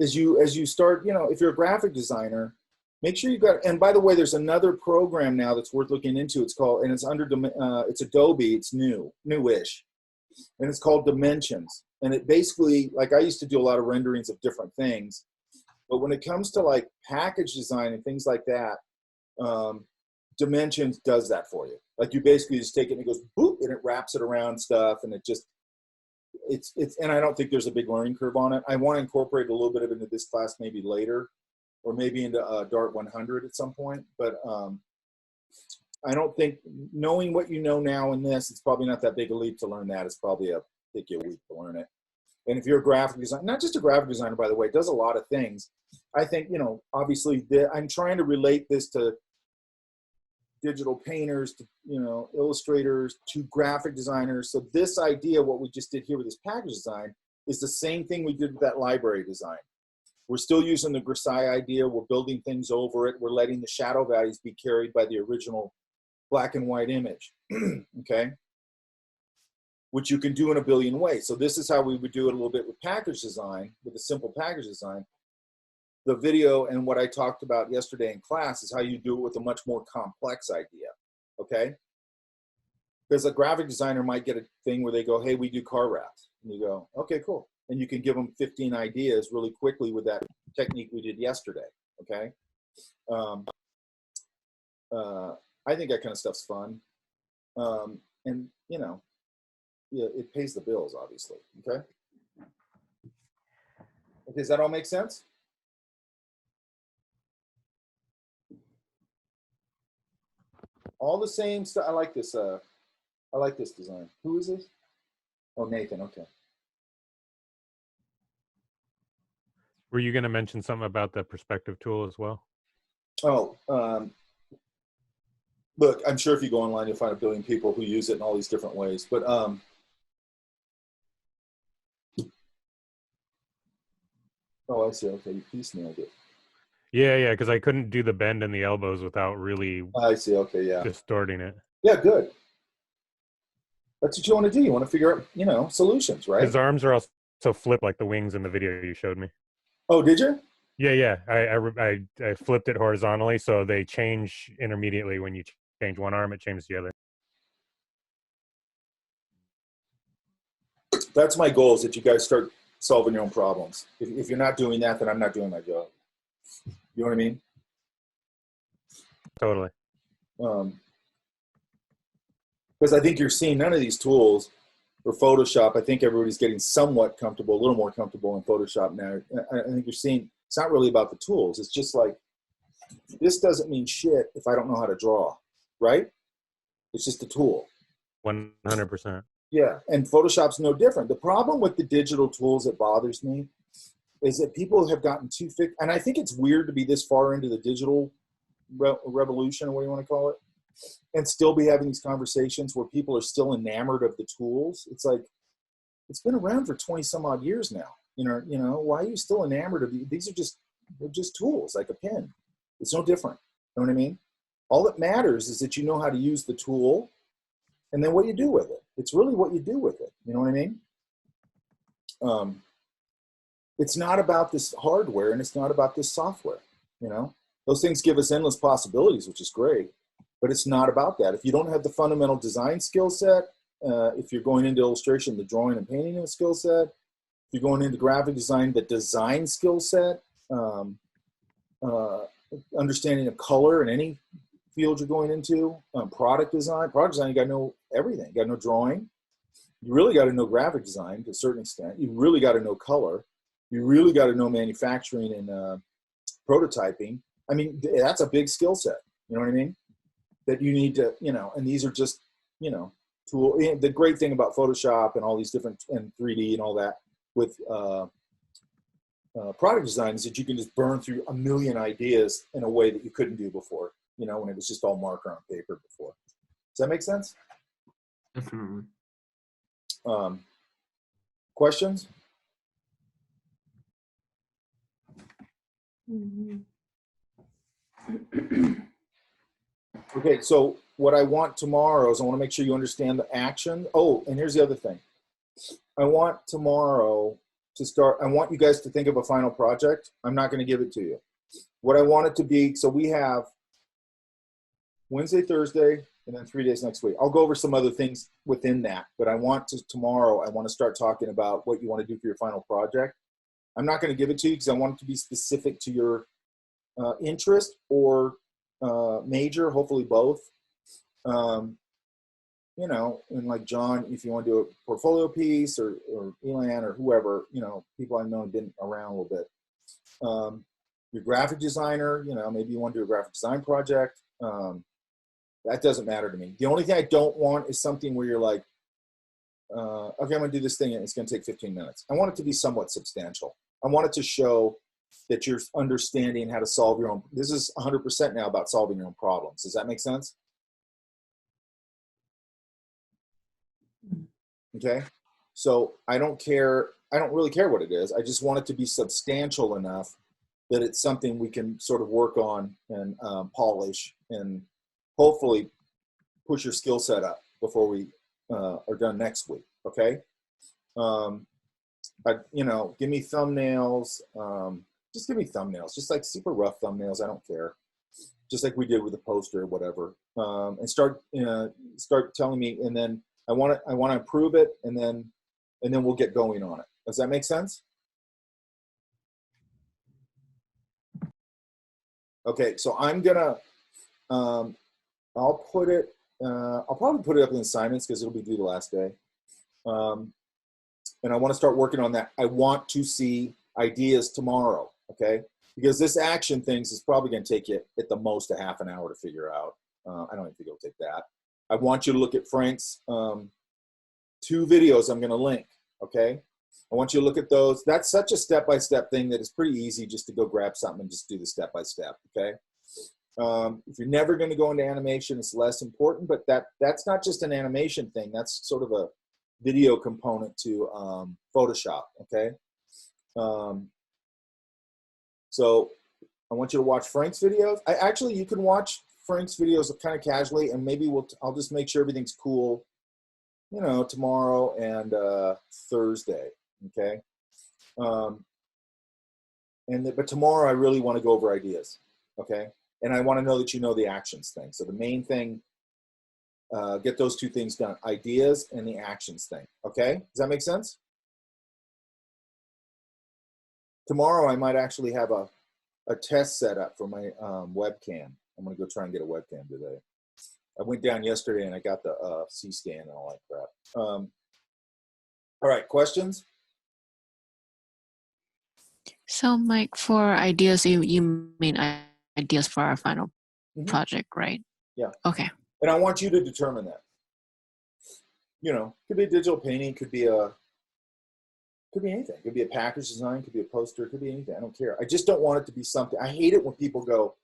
A: as you start, you know, if you're a graphic designer, make sure you've got, and by the way, there's another program now that's worth looking into. It's called, and it's under, it's Adobe, it's newish, and it's called Dimensions. And it basically, like I used to do a lot of renderings of different things, but when it comes to like package design and things like that, Dimensions does that for you. Like you basically just take it and it goes boop, and it wraps it around stuff, and it just, it's, and I don't think there's a big learning curve on it. I want to incorporate a little bit of it into this class maybe later, or maybe into Dart 100 at some point. But I don't think, knowing what you know now in this, it's probably not that big a leap to learn that. It's probably take you a week to learn it. And if you're a graphic designer, not just a graphic designer, by the way, does a lot of things. I think, you know, obviously I'm trying to relate this to digital painters, to, you know, illustrators, to graphic designers. So this idea, what we just did here with this package design, is the same thing we did with that library design. We're still using the grisaille idea. We're building things over it. We're letting the shadow values be carried by the original black and white image. Okay. which you can do in a billion ways. So this is how we would do it a little bit with package design, with a simple package design. The video and what I talked about yesterday in class is how you do it with a much more complex idea, okay? Because a graphic designer might get a thing where they go, hey, we do car wraps. And you go, okay, cool. And you can give them 15 ideas really quickly with that technique we did yesterday, okay? I think that kind of stuff's fun. And, you know, yeah, it pays the bills, obviously, okay? Okay, does that all make sense? All the same stuff. I like this design. Who is this? Oh, Nathan, okay.
C: Were you going to mention something about the perspective tool as well?
A: Oh, look, I'm sure if you go online, you'll find a billion people who use it in all these different ways. But oh, I see. Okay, you piecemealed it.
C: Yeah, because I couldn't do the bend in the elbows without really
A: I see. Okay, yeah.
C: distorting it.
A: Yeah, good. That's what you want to do. You want to figure out, you know, solutions, right?
C: His arms are also flipped like the wings in the video you showed me.
A: Oh, did you?
C: Yeah. I flipped it horizontally, so they change intermediately. When you change one arm, it changes the other.
A: That's my goal, is that you guys start solving your own problems. If you're not doing that, then I'm not doing my job. You know what I mean?
C: Totally.
A: Because I think you're seeing none of these tools for Photoshop. I think everybody's getting somewhat comfortable, a little more comfortable in Photoshop now. I think you're seeing it's not really about the tools. It's just like, this doesn't mean shit if I don't know how to draw, right? It's just a tool.
C: 100%.
A: Yeah, and Photoshop's no different. The problem with the digital tools that bothers me is that people have gotten too thick, and I think it's weird to be this far into the digital revolution, or what do you want to call it, and still be having these conversations where people are still enamored of the tools. It's like, it's been around for 20 some odd years now. You know, why are you still enamored of these? These are they're just tools, like a pen. It's no different. You know what I mean? All that matters is that you know how to use the tool, and then what you do with it. It's really what you do with it. You know what I mean? It's not about this hardware, and it's not about this software. You know, those things give us endless possibilities, which is great, but it's not about that. If you don't have the fundamental design skill set, if you're going into illustration, the drawing and painting of skill set, if you're going into graphic design, the design skill set, understanding of color in any field you're going into, product design, you got to know everything. You got to know drawing. You really got to know graphic design to a certain extent. You really got to know color. You really got to know manufacturing and prototyping. I mean, that's a big skill set. You know what I mean? That you need to, you know, and these are just, you know, tool. The great thing about Photoshop and all these different, and 3D and all that with product design is that you can just burn through a million ideas in a way that you couldn't do before, you know, when it was just all marker on paper before. Does that make sense?
B: Definitely.
A: Questions? Okay, so what I want tomorrow is I want to make sure you understand the action. Oh, and here's the other thing. I want tomorrow to start, I want you guys to think of a final project. I'm not going to give it to you. What I want it to be, so we have Wednesday, Thursday, and then 3 days next week. I'll go over some other things within that, but I want to, tomorrow, I want to start talking about what you want to do for your final project. I'm not going to give it to you because I want it to be specific to your interest or major, hopefully both. You know, and like John, if you want to do a portfolio piece, or Elan or whoever, you know, people I know have been around a little bit. Your graphic designer, you know, maybe you want to do a graphic design project. That doesn't matter to me. The only thing I don't want is something where you're like, okay, I'm going to do this thing and it's going to take 15 minutes. I want it to be somewhat substantial. I want it to show that you're understanding how to solve your own. This is 100% now about solving your own problems. Does that make sense? Okay. So I don't really care what it is. I just want it to be substantial enough that it's something we can sort of work on and polish and hopefully push your skill set up before we are done next week. okay? But, you know, give me thumbnails. Just give me thumbnails, just like super rough thumbnails. I don't care. Just like we did with the poster or whatever. And start telling me, and then I want to improve it, and then we'll get going on it. Does that make sense? Okay, so I'm gonna, I'll put it, I'll probably put it up in assignments because it'll be due the last day. And I want to start working on that. I want to see ideas tomorrow, okay? Because this action things is probably going to take you at the most a half an hour to figure out. I don't even think it'll take that. I want you to look at Frank's 2 videos I'm going to link, okay? I want you to look at those. That's such a step-by-step thing that it's pretty easy just to go grab something and just do the step-by-step, okay? If you're never going to go into animation, it's less important, but that's not just an animation thing. That's sort of a video component to Photoshop, okay? So I want you to watch Frank's videos. Actually, you can watch Frank's videos kind of casually, and maybe I'll just make sure everything's cool, you know, tomorrow and Thursday, okay? But tomorrow I really want to go over ideas, okay? And I want to know that you know the actions thing. So the main thing, get those 2 things done, ideas and the actions thing, okay? Does that make sense? Tomorrow I might actually have a test set up for my webcam. I'm gonna go try and get a webcam today. I went down yesterday and I got the C-stand and all that crap. All right, questions?
E: So, Mike, for ideas, you mean ideas for our final project, right?
A: Yeah.
E: Okay.
A: And I want you to determine that. You know, could be a digital painting, could be anything. Could be a package design, could be a poster, could be anything. I don't care. I just don't want it to be something. I hate it when people go,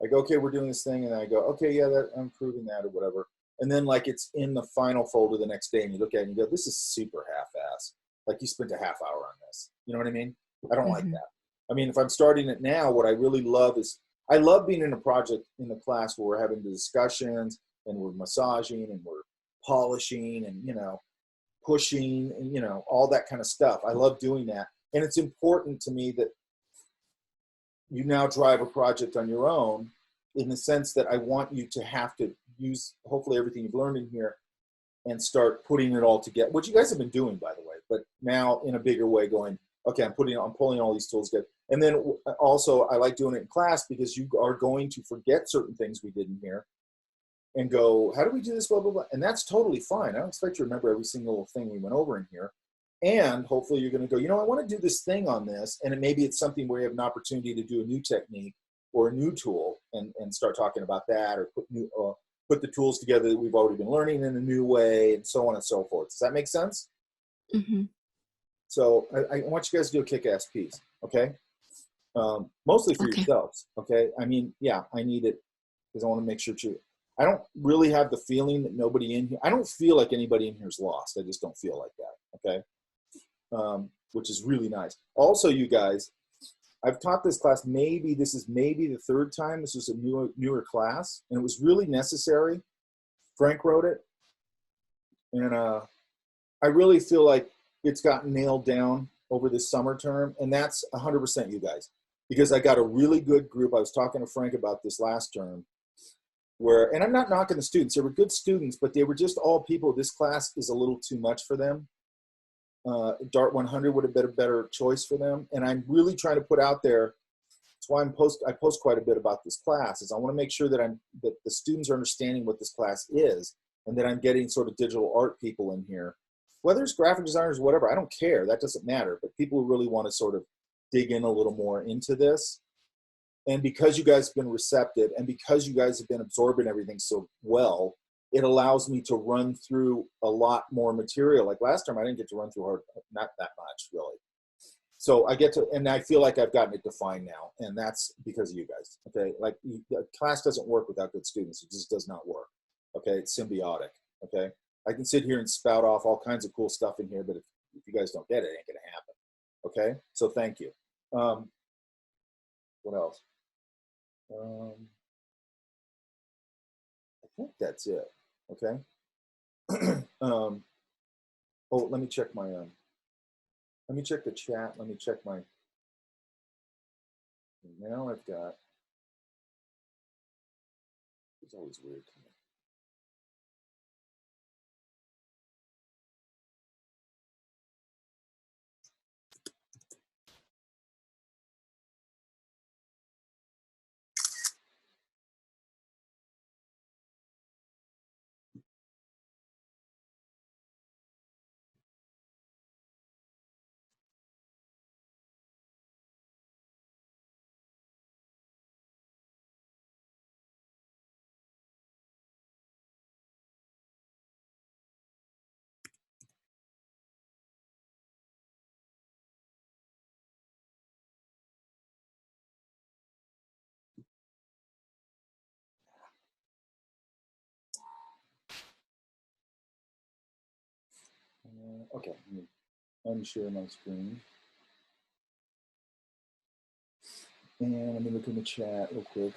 A: like, okay, we're doing this thing, and I go, okay, yeah, I'm proving that or whatever. And then like it's in the final folder the next day, and you look at it and you go, this is super half-assed. Like you spent a half hour on this. You know what I mean? I don't like that. I mean, if I'm starting it now, what I really love is, I love being in a project in the class where we're having the discussions and we're massaging and we're polishing and, you know, pushing and, you know, all that kind of stuff. I love doing that. And it's important to me that you now drive a project on your own, in the sense that I want you to have to use hopefully everything you've learned in here and start putting it all together, which you guys have been doing, by the way, but now in a bigger way going, okay, I'm pulling all these tools together. And then also I like doing it in class because you are going to forget certain things we did in here and go, how do we do this, blah, blah, blah. And that's totally fine. I don't expect you to remember every single thing we went over in here. And hopefully you're going to go, you know, I want to do this thing on this. And maybe it's something where you have an opportunity to do a new technique or a new tool and start talking about that, or put the tools together that we've already been learning in a new way, and so on and so forth. Does that make sense?
E: Mm-hmm.
A: So I want you guys to do a kick-ass piece, okay? Mostly for yourselves, okay? I mean, yeah, I need it because I want to make sure I don't really have the feeling that nobody in here, I don't feel like anybody in here is lost. I just don't feel like that, okay? Which is really nice. Also, you guys, I've taught this class, this is maybe the 3rd time. This was a newer class, and it was really necessary. Frank wrote it, and I really feel like it's gotten nailed down over this summer term, and that's 100% you guys, because I got a really good group. I was talking to Frank about this last term, and I'm not knocking the students. They were good students, but they were just all people. This class is a little too much for them. Dart 100 would have been a better choice for them. And I'm really trying to put out there, that's why I post quite a bit about this class, is I want to make sure that the students are understanding what this class is, and that I'm getting sort of digital art people in here, whether it's graphic designers, whatever, I don't care, that doesn't matter, but people who really want to sort of dig in a little more into this. And because you guys have been receptive, and because you guys have been absorbing everything so well, it allows me to run through a lot more material. Like last time, I didn't get to run through not that much, really. So I get to, and I feel like I've gotten it defined now, and that's because of you guys, okay? Like, the class doesn't work without good students. It just does not work, okay? It's symbiotic, okay? I can sit here and spout off all kinds of cool stuff in here, but if you guys don't get it, it ain't gonna happen, okay? So thank you. What else? I think that's it, okay? Oh, let me check my, let me check the chat. Let me check my, now I've got, it's always weird to me. Okay, let me unshare my screen. And let me look in the chat real quick.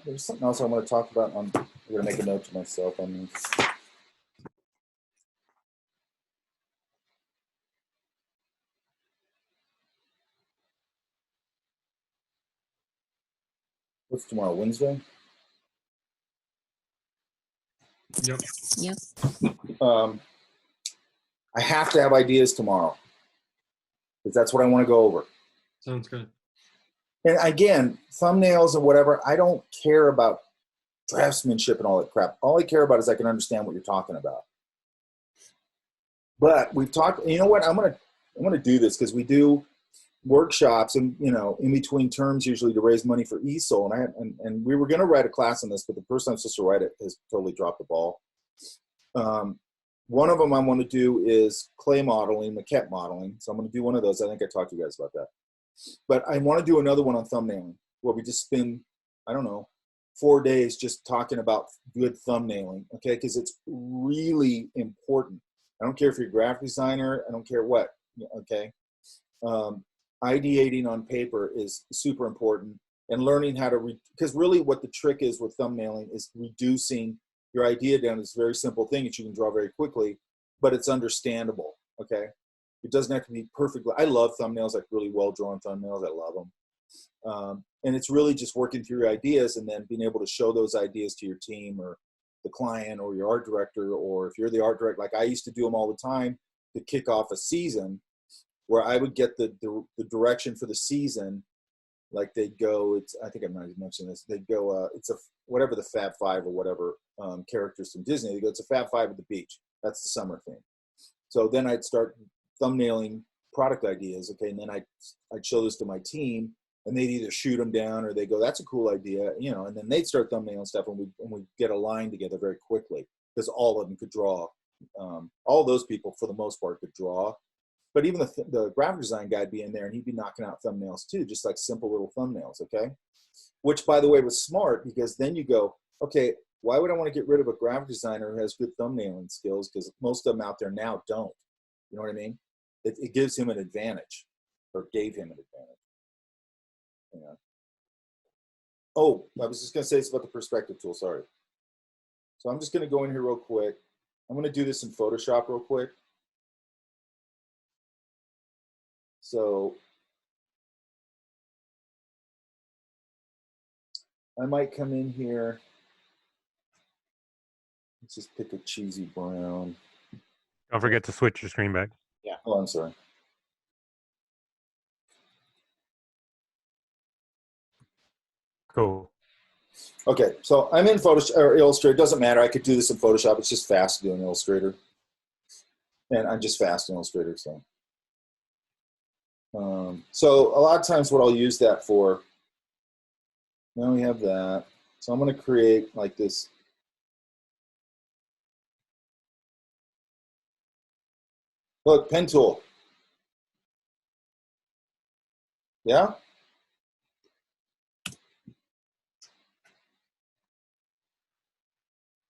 A: There's something else I want to talk about. I'm going to make a note to myself on this. What's tomorrow, Wednesday?
B: Yep.
E: Yep.
A: I have to have ideas tomorrow because that's what I want to go over.
B: Sounds good.
A: And again, thumbnails and whatever, I don't care about draftsmanship and all that crap. All I care about is I can understand what you're talking about. But we've talked, you know what, I'm gonna do this because we do workshops and, you know, in between terms usually to raise money for ESOL. And we were gonna write a class on this, but the person I'm supposed to write it has totally dropped the ball. One of them I want to do is clay modeling, maquette modeling. So I'm going to do one of those. I think I talked to you guys about that. But I want to do another one on thumbnailing where we just spend, I don't know, 4 days just talking about good thumbnailing, okay? Because it's really important. I don't care if you're a graphic designer. I don't care what, okay? Ideating on paper is super important, and learning how to, because really what the trick is with thumbnailing is reducing your idea down to this very simple thing that you can draw very quickly, but it's understandable, okay? It doesn't have to be perfect. I love thumbnails, like really well-drawn thumbnails. I love them. And it's really just working through your ideas and then being able to show those ideas to your team or the client or your art director, or if you're the art director, like I used to do them all the time to kick off a season, where I would get the direction for the season. Like they'd go, I think I might have mentioned this, they'd go, it's a, whatever the Fab Five or whatever characters from Disney, they go, it's a Fab Five at the beach. That's the summer thing. So then I'd start thumbnailing product ideas, okay, and then I'd show this to my team, and they'd either shoot them down or they go, that's a cool idea, you know, and then they'd start thumbnailing stuff, and we'd get a line together very quickly, because all of them could draw. All those people, for the most part, could draw. But even the graphic design guy'd be in there, and he'd be knocking out thumbnails too, just like simple little thumbnails, okay? Which, by the way, was smart, because then you go, okay, why would I want to get rid of a graphic designer who has good thumbnailing skills? Because most of them out there now don't. You know what I mean? It gives him an advantage, or gave him an advantage. Yeah. Oh, I was just going to say this about the perspective tool, sorry. So I'm just going to go in here real quick. I'm going to do this in Photoshop real quick. So I might come in here. Let's just pick a cheesy brown.
C: Don't forget to switch your screen back.
A: Yeah. Oh, I'm sorry.
C: Cool.
A: Okay, so I'm in Photoshop or Illustrator. It doesn't matter. I could do this in Photoshop. It's just fast to do in Illustrator, and I'm just fast in Illustrator. So a lot of times, what I'll use that for. Now we have that. So I'm going to create like this. Look, pen tool. Yeah.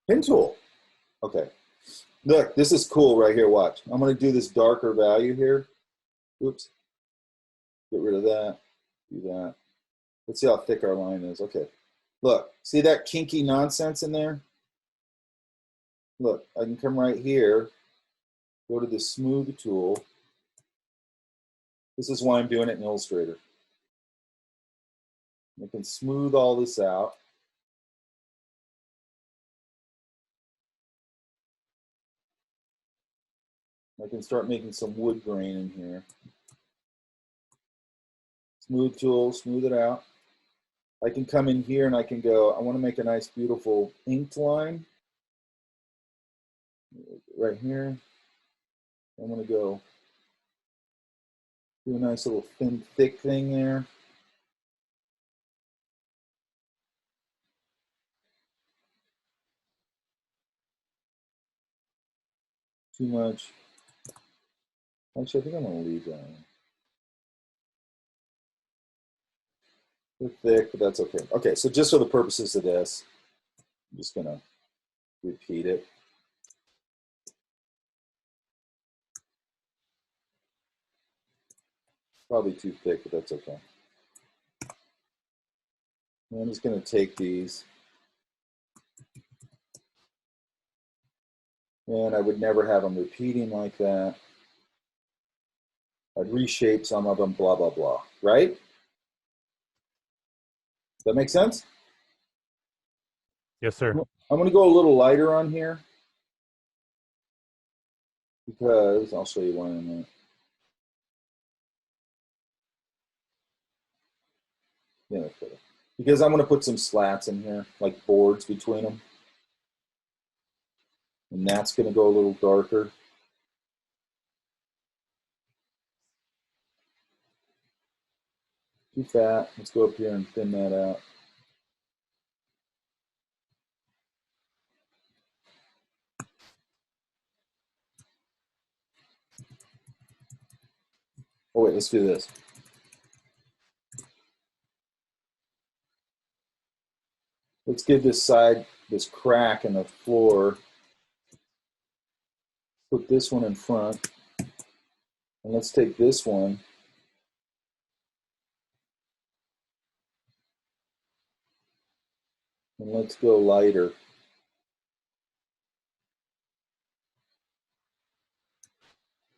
A: Pen tool. Okay. Look, this is cool right here. Watch. I'm going to do this darker value here. Oops. Get rid of that. Do that. Let's see how thick our line is. Okay. Look, see that kinky nonsense in there? Look, I can come right here, go to the smooth tool. This is why I'm doing it in Illustrator. I can smooth all this out. I can start making some wood grain in here. Smooth tool, smooth it out. I can come in here and I can go, I want to make a nice, beautiful inked line. Right here. I'm going to go do a nice little thin, thick thing there. Too much. Actually, I think I'm going to leave that in. They're thick, but that's okay. Okay, so just for the purposes of this, I'm just going to repeat it. Probably too thick, but that's okay. And I'm just going to take these. And I would never have them repeating like that. I'd reshape some of them, blah, blah, blah, right? Does that make sense?
C: Yes, sir.
A: I'm going to go a little lighter on here because I'll show you one in a minute. Yeah, that's better. Because I'm going to put some slats in here, like boards between them. And that's going to go a little darker. Too fat. Let's go up here and thin that out. Oh, wait, let's do this. Let's give this side, this crack in the floor. Put this one in front. And let's take this one. And let's go lighter.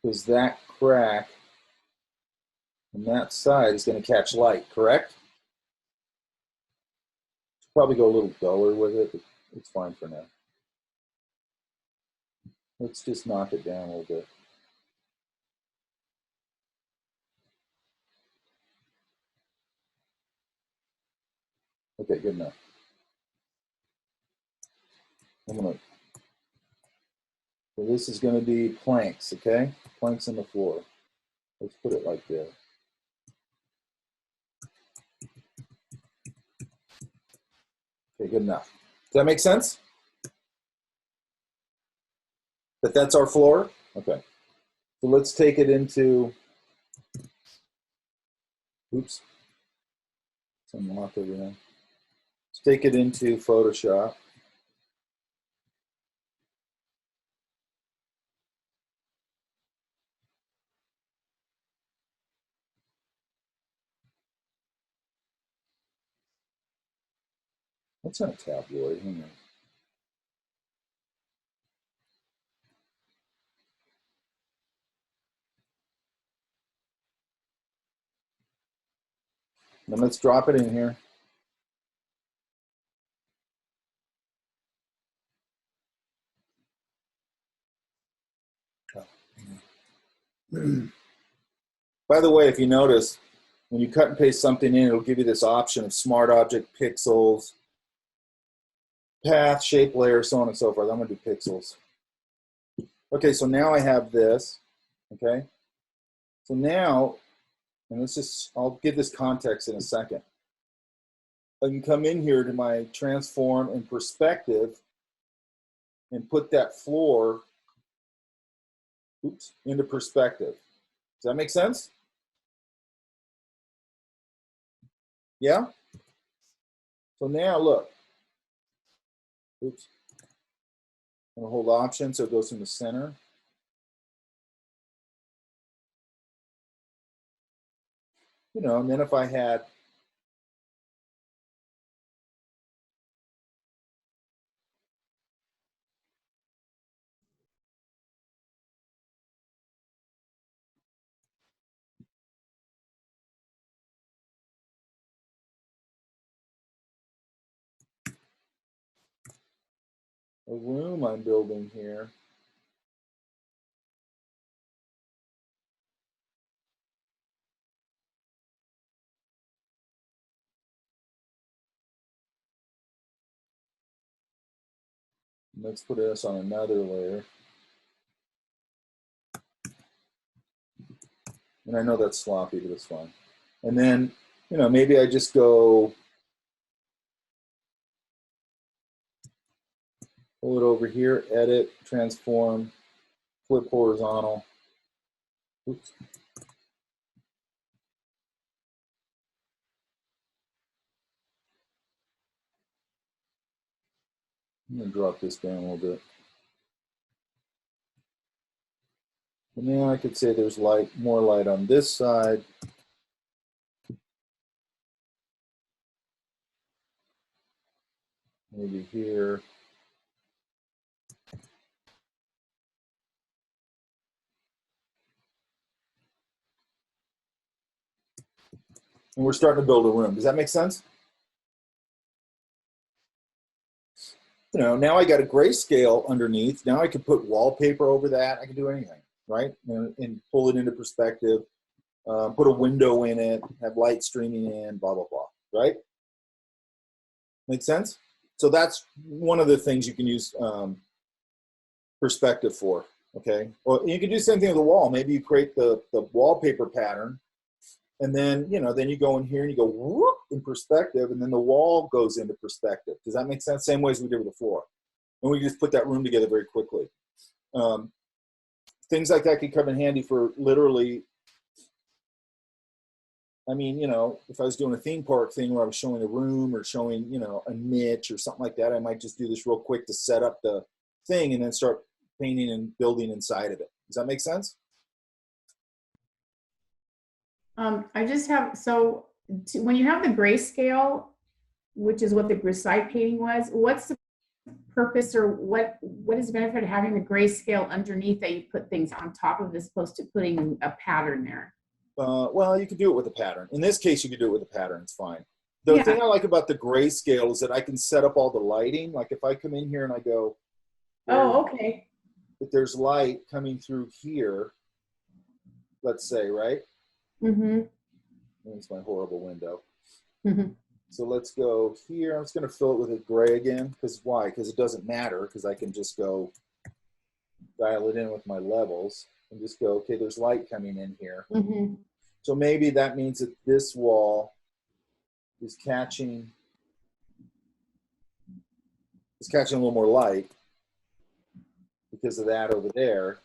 A: Because that crack on that side is going to catch light, correct? Probably go a little duller with it, but it's fine for now. Let's just knock it down a little bit. Okay, good enough. So this is going to be planks, okay? Planks on the floor. Let's put it like this. Okay, good enough. Does that make sense? That's our floor? Okay. So let's take it into, oops, some lock over there. Let's take it into Photoshop. That's not a tabloid, hang on. Then let's drop it in here. By the way, if you notice, when you cut and paste something in, it'll give you this option of smart object, pixels, path, shape layer, so on and so forth. I'm going to do pixels. Okay, so now I have this. Okay, so now, and let's just, I'll give this context in a second. I can come in here to my transform and perspective and put that floor, oops, into perspective. Does that make sense? Yeah? So now look. Oops. I'm gonna hold Option so it goes in the center. You know, and then if I had a room I'm building here. Let's put this on another layer. And I know that's sloppy, but it's fine. And then, you know, maybe I just go pull it over here, edit, transform, flip horizontal. Oops. I'm gonna drop this down a little bit. And now I could say there's light, more light on this side. Maybe here. And we're starting to build a room. Does that make sense? You know, now I got a grayscale underneath. Now I could put wallpaper over that. I can do anything, right? And pull it into perspective. Put a window in it, have light streaming in, blah, blah, blah, right? Make sense? So that's one of the things you can use perspective for, okay? Well, you can do the same thing with the wall. Maybe you create the wallpaper pattern, and then, you know, then you go in here and you go whoop in perspective, and then the wall goes into perspective. Does that make sense? Same way as we did with the floor. And we just put that room together very quickly. Things like that could come in handy for literally, I mean, you know, if I was doing a theme park thing where I was showing a room or showing, you know, a niche or something like that, I might just do this real quick to set up the thing and then start painting and building inside of it. Does that make sense?
G: I just have, so when you have the grayscale, which is what the Grisite painting was, what's the purpose, or what is the benefit of having the grayscale underneath that you put things on top of as opposed to putting a pattern there?
A: Well, you could do it with a pattern. In this case, you could do it with a pattern. It's fine. The thing I like about the grayscale is that I can set up all the lighting. Like if I come in here and I go,
G: oh, okay.
A: If there's light coming through here, let's say, right?
G: Mm-hmm.
A: That's my horrible window.
G: Mm-hmm.
A: So let's go here. I'm just going to fill it with a gray again. Because why? Because it doesn't matter. Because I can just go dial it in with my levels and just go, okay, there's light coming in here.
G: Mm-hmm.
A: So maybe that means that this wall is catching a little more light because of that over there.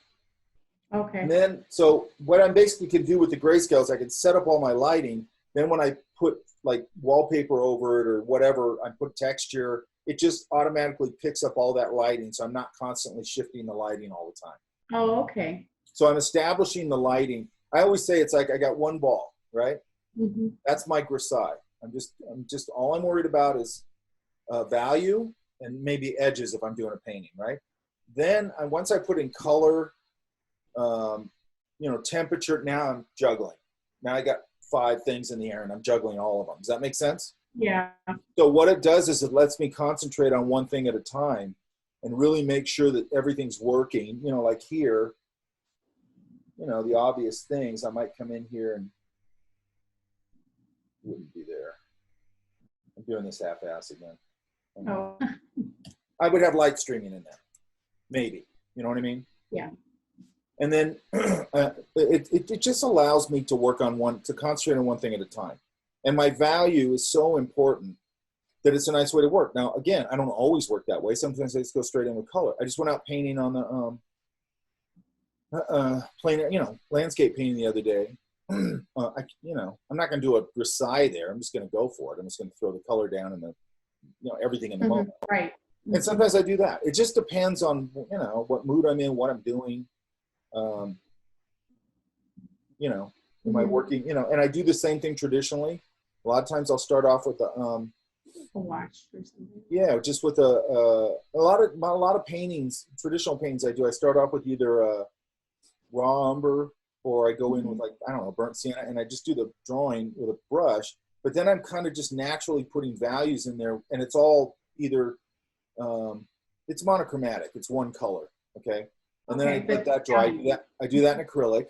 G: Okay.
A: And then, so what I basically can do with the grayscale is I can set up all my lighting. Then when I put like wallpaper over it or whatever, I put texture, it just automatically picks up all that lighting. So I'm not constantly shifting the lighting all the time.
G: Oh, okay.
A: So I'm establishing the lighting. I always say it's like I got one ball, right?
G: Mm-hmm.
A: That's my Grisite. I'm just all I'm worried about is value and maybe edges if I'm doing a painting, right? Then once I put in color, you know, temperature, now I'm juggling. Now I got 5 things in the air and I'm juggling all of them. Does that make sense?
G: Yeah.
A: So what it does is it lets me concentrate on one thing at a time and really make sure that everything's working. You know, like here, you know, the obvious things, I might come in here and wouldn't be there. I'm doing this half-ass again.
G: Oh.
A: I would have light streaming in there, maybe. You know what I mean?
G: Yeah.
A: And then it just allows me to work on to concentrate on one thing at a time. And my value is so important that it's a nice way to work. Now, again, I don't always work that way. Sometimes I just go straight in with color. I just went out painting on the you know, landscape painting the other day. You know, I'm not going to do a Grisite there. I'm just going to go for it. I'm just going to throw the color down and the, you know, everything in the moment.
G: Right.
A: And sometimes I do that. It just depends on, you know, what mood I'm in, what I'm doing. You know, am I working, you know, and I do the same thing traditionally. A lot of times I'll start off with a
G: watch or something.
A: yeah, just with a lot of paintings, traditional paintings I do. I start off with either a raw umber, or I go in with, like, I don't know, burnt sienna, and I just do the drawing with a brush. But then I'm kind of just naturally putting values in there, and it's all either it's monochromatic. It's one color, okay? And then I let that dry. I do that in acrylic,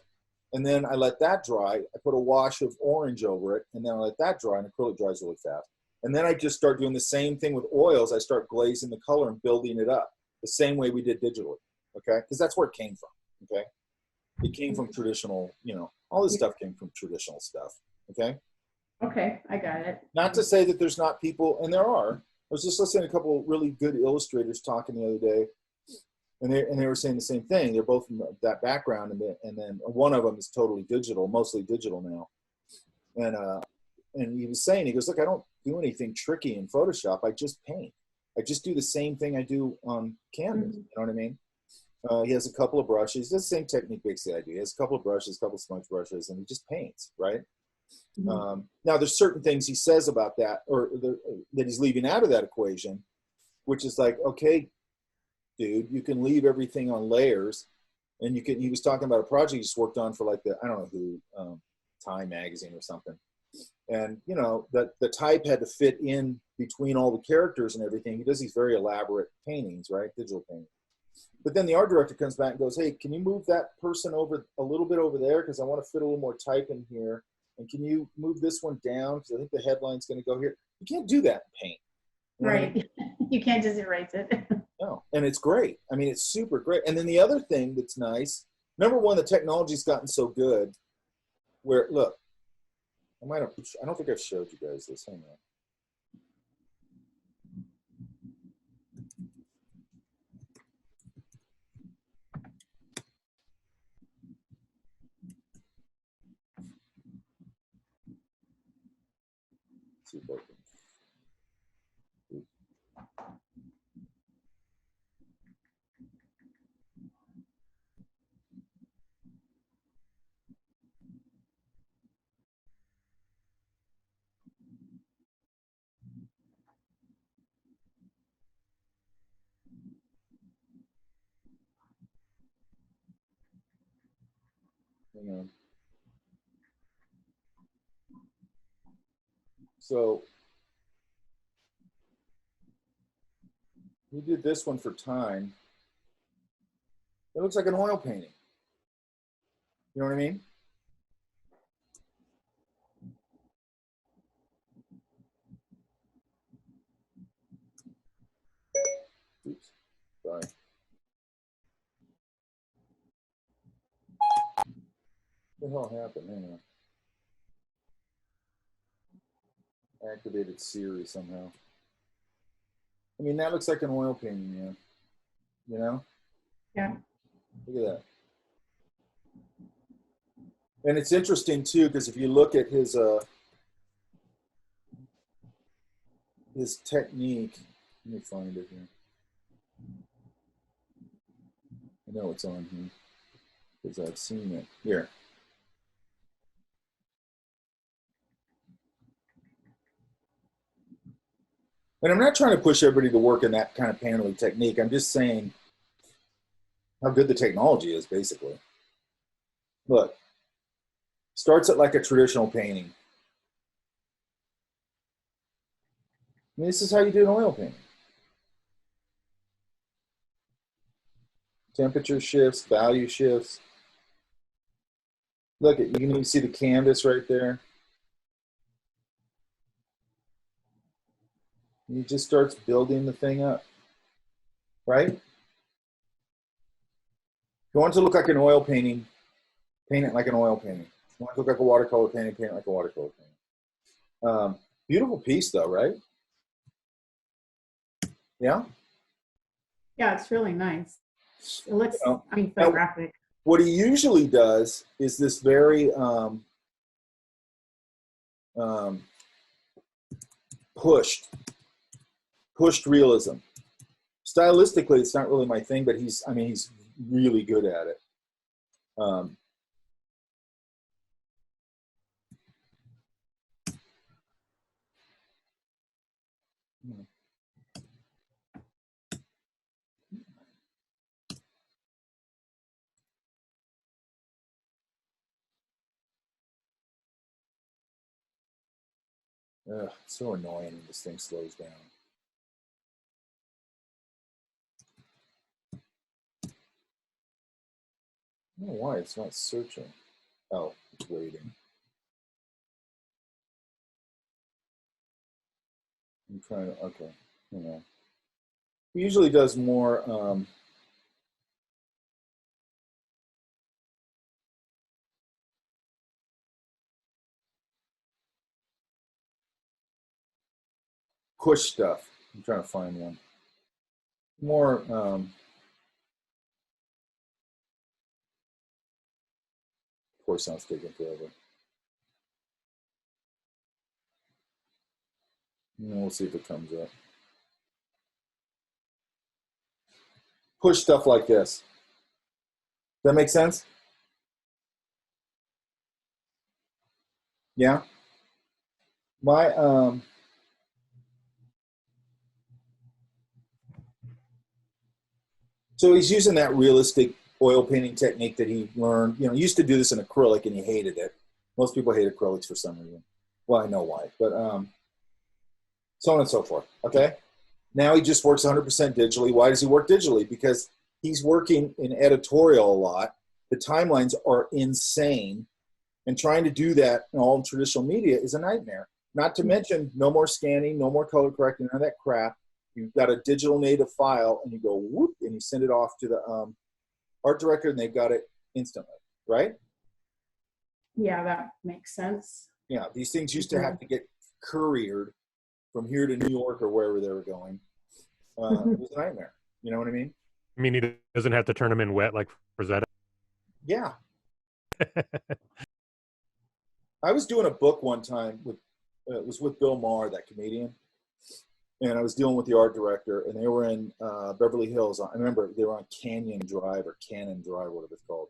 A: and then I let that dry. I put a wash of orange over it, and then I let that dry, and acrylic dries really fast. And then I just start doing the same thing with oils. I start glazing the color and building it up the same way we did digitally, okay? Because that's where it came from, okay? It came from traditional, you know, all this stuff came from traditional stuff, okay?
G: Okay, I got it.
A: Not to say that there's not people, and there are. I was just listening to a couple of really good illustrators talking the other day, and they were saying the same thing. They're both from that background, and then one of them is totally digital, mostly digital now. And he was saying, he goes, look, I don't do anything tricky in Photoshop. I just paint. I just do the same thing I do on canvas. You know what I mean? He has a couple of brushes. It's the same technique basically I do. He has a couple of brushes, a couple of smudge brushes, and he just paints, right? Now, there's certain things he says about that, or that he's leaving out of that equation, which is like, okay, dude, you can leave everything on layers, and you can. He was talking about a project he just worked on for, like, the, I don't know who, Time magazine or something, and you know that the type had to fit in between all the characters and everything. He does these very elaborate paintings, right, digital paintings. But then the art director comes back and goes, hey, can you move that person over a little bit over there, because I want to fit a little more type in here. And can you move this one down? Because I think the headline's going to go here. You can't do that in paint. You know what I mean?
G: You can't just erase it.
A: No, and it's great. I mean, it's super great. And then the other thing that's nice, number one, the technology's gotten so good where, look, I don't think I've showed you guys this. Hang on. See if I can. Hang on. So we did this one for time. It looks like an oil painting. You know what I mean? Oops, sorry. What the hell happened? Hang on. Activated Siri somehow. I mean, that looks like an oil painting, man. You know?
G: Yeah.
A: Look at that. And it's interesting too, because if you look at his technique, let me find it here. I know it's on here because I've seen it here. And I'm not trying to push everybody to work in that kind of paneling technique. I'm just saying how good the technology is, basically. Look, starts at like a traditional painting. I mean, this is how you do an oil painting. Temperature shifts, value shifts. Look, you can even see the canvas right there. And he just starts building the thing up, right? If you want it to look like an oil painting, paint it like an oil painting. If you want it to look like a watercolor painting, paint it like a watercolor painting. Beautiful piece though, right? Yeah?
G: Yeah, it's really nice. It looks,
A: You know,
G: I mean, photographic.
A: What he usually does is this very pushed realism. stylistically, it's not really my thing, but he's really good at it. Ugh, it's so annoying when this thing slows down. I don't know why it's not searching. Oh, it's waiting. I'm trying to, okay, you know. He usually does more, push stuff. I'm trying to find one. More, of course, sounds taking forever. We'll see if it comes up. Push stuff like this. Does that make sense? Yeah. My so he's using that realistic oil painting technique that he learned. You know, he used to do this in acrylic and he hated it. Most people hate acrylics for some reason. Well, I know why, but so on and so forth. Okay. Now he just works 100% digitally. Why does he work digitally? Because he's working in editorial a lot. The timelines are insane. And trying to do that in all traditional media is a nightmare. Not to mention, no more scanning, no more color correcting, none of that crap. You've got a digital native file, and you go whoop, and you send it off to the art director, and they've got it instantly, right?
G: Yeah, that makes sense.
A: Yeah, these things used to have to get couriered from here to New York or wherever they were going. It was a nightmare. You know what I mean?
C: I mean, he doesn't have to turn them in wet like Rosetta.
A: Yeah. I was doing a book one time with it was with Bill Maher, that comedian, and I was dealing with the art director, and they were in Beverly Hills. I remember they were on Canyon Drive or Cannon Drive, whatever it's called.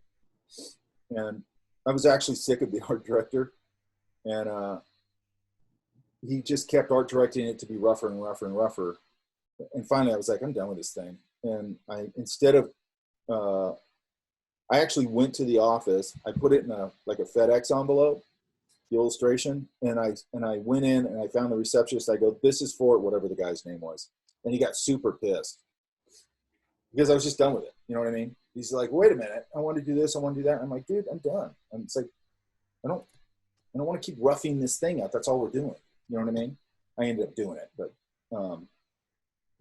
A: And I was actually sick of the art director, and he just kept art directing it to be rougher and rougher and rougher. And finally, I was like, I'm done with this thing. And instead of I actually went to the office. I put it in a FedEx envelope, the illustration, and I went in and I found the receptionist. I go, this is for whatever the guy's name was, and he got super pissed because I was just done with it. You know what I mean? He's like, wait a minute, I want to do this, I want to do that. And I'm like, dude, I'm done. And it's like, I don't want to keep roughing this thing out. That's all we're doing. You know what I mean? I ended up doing it, but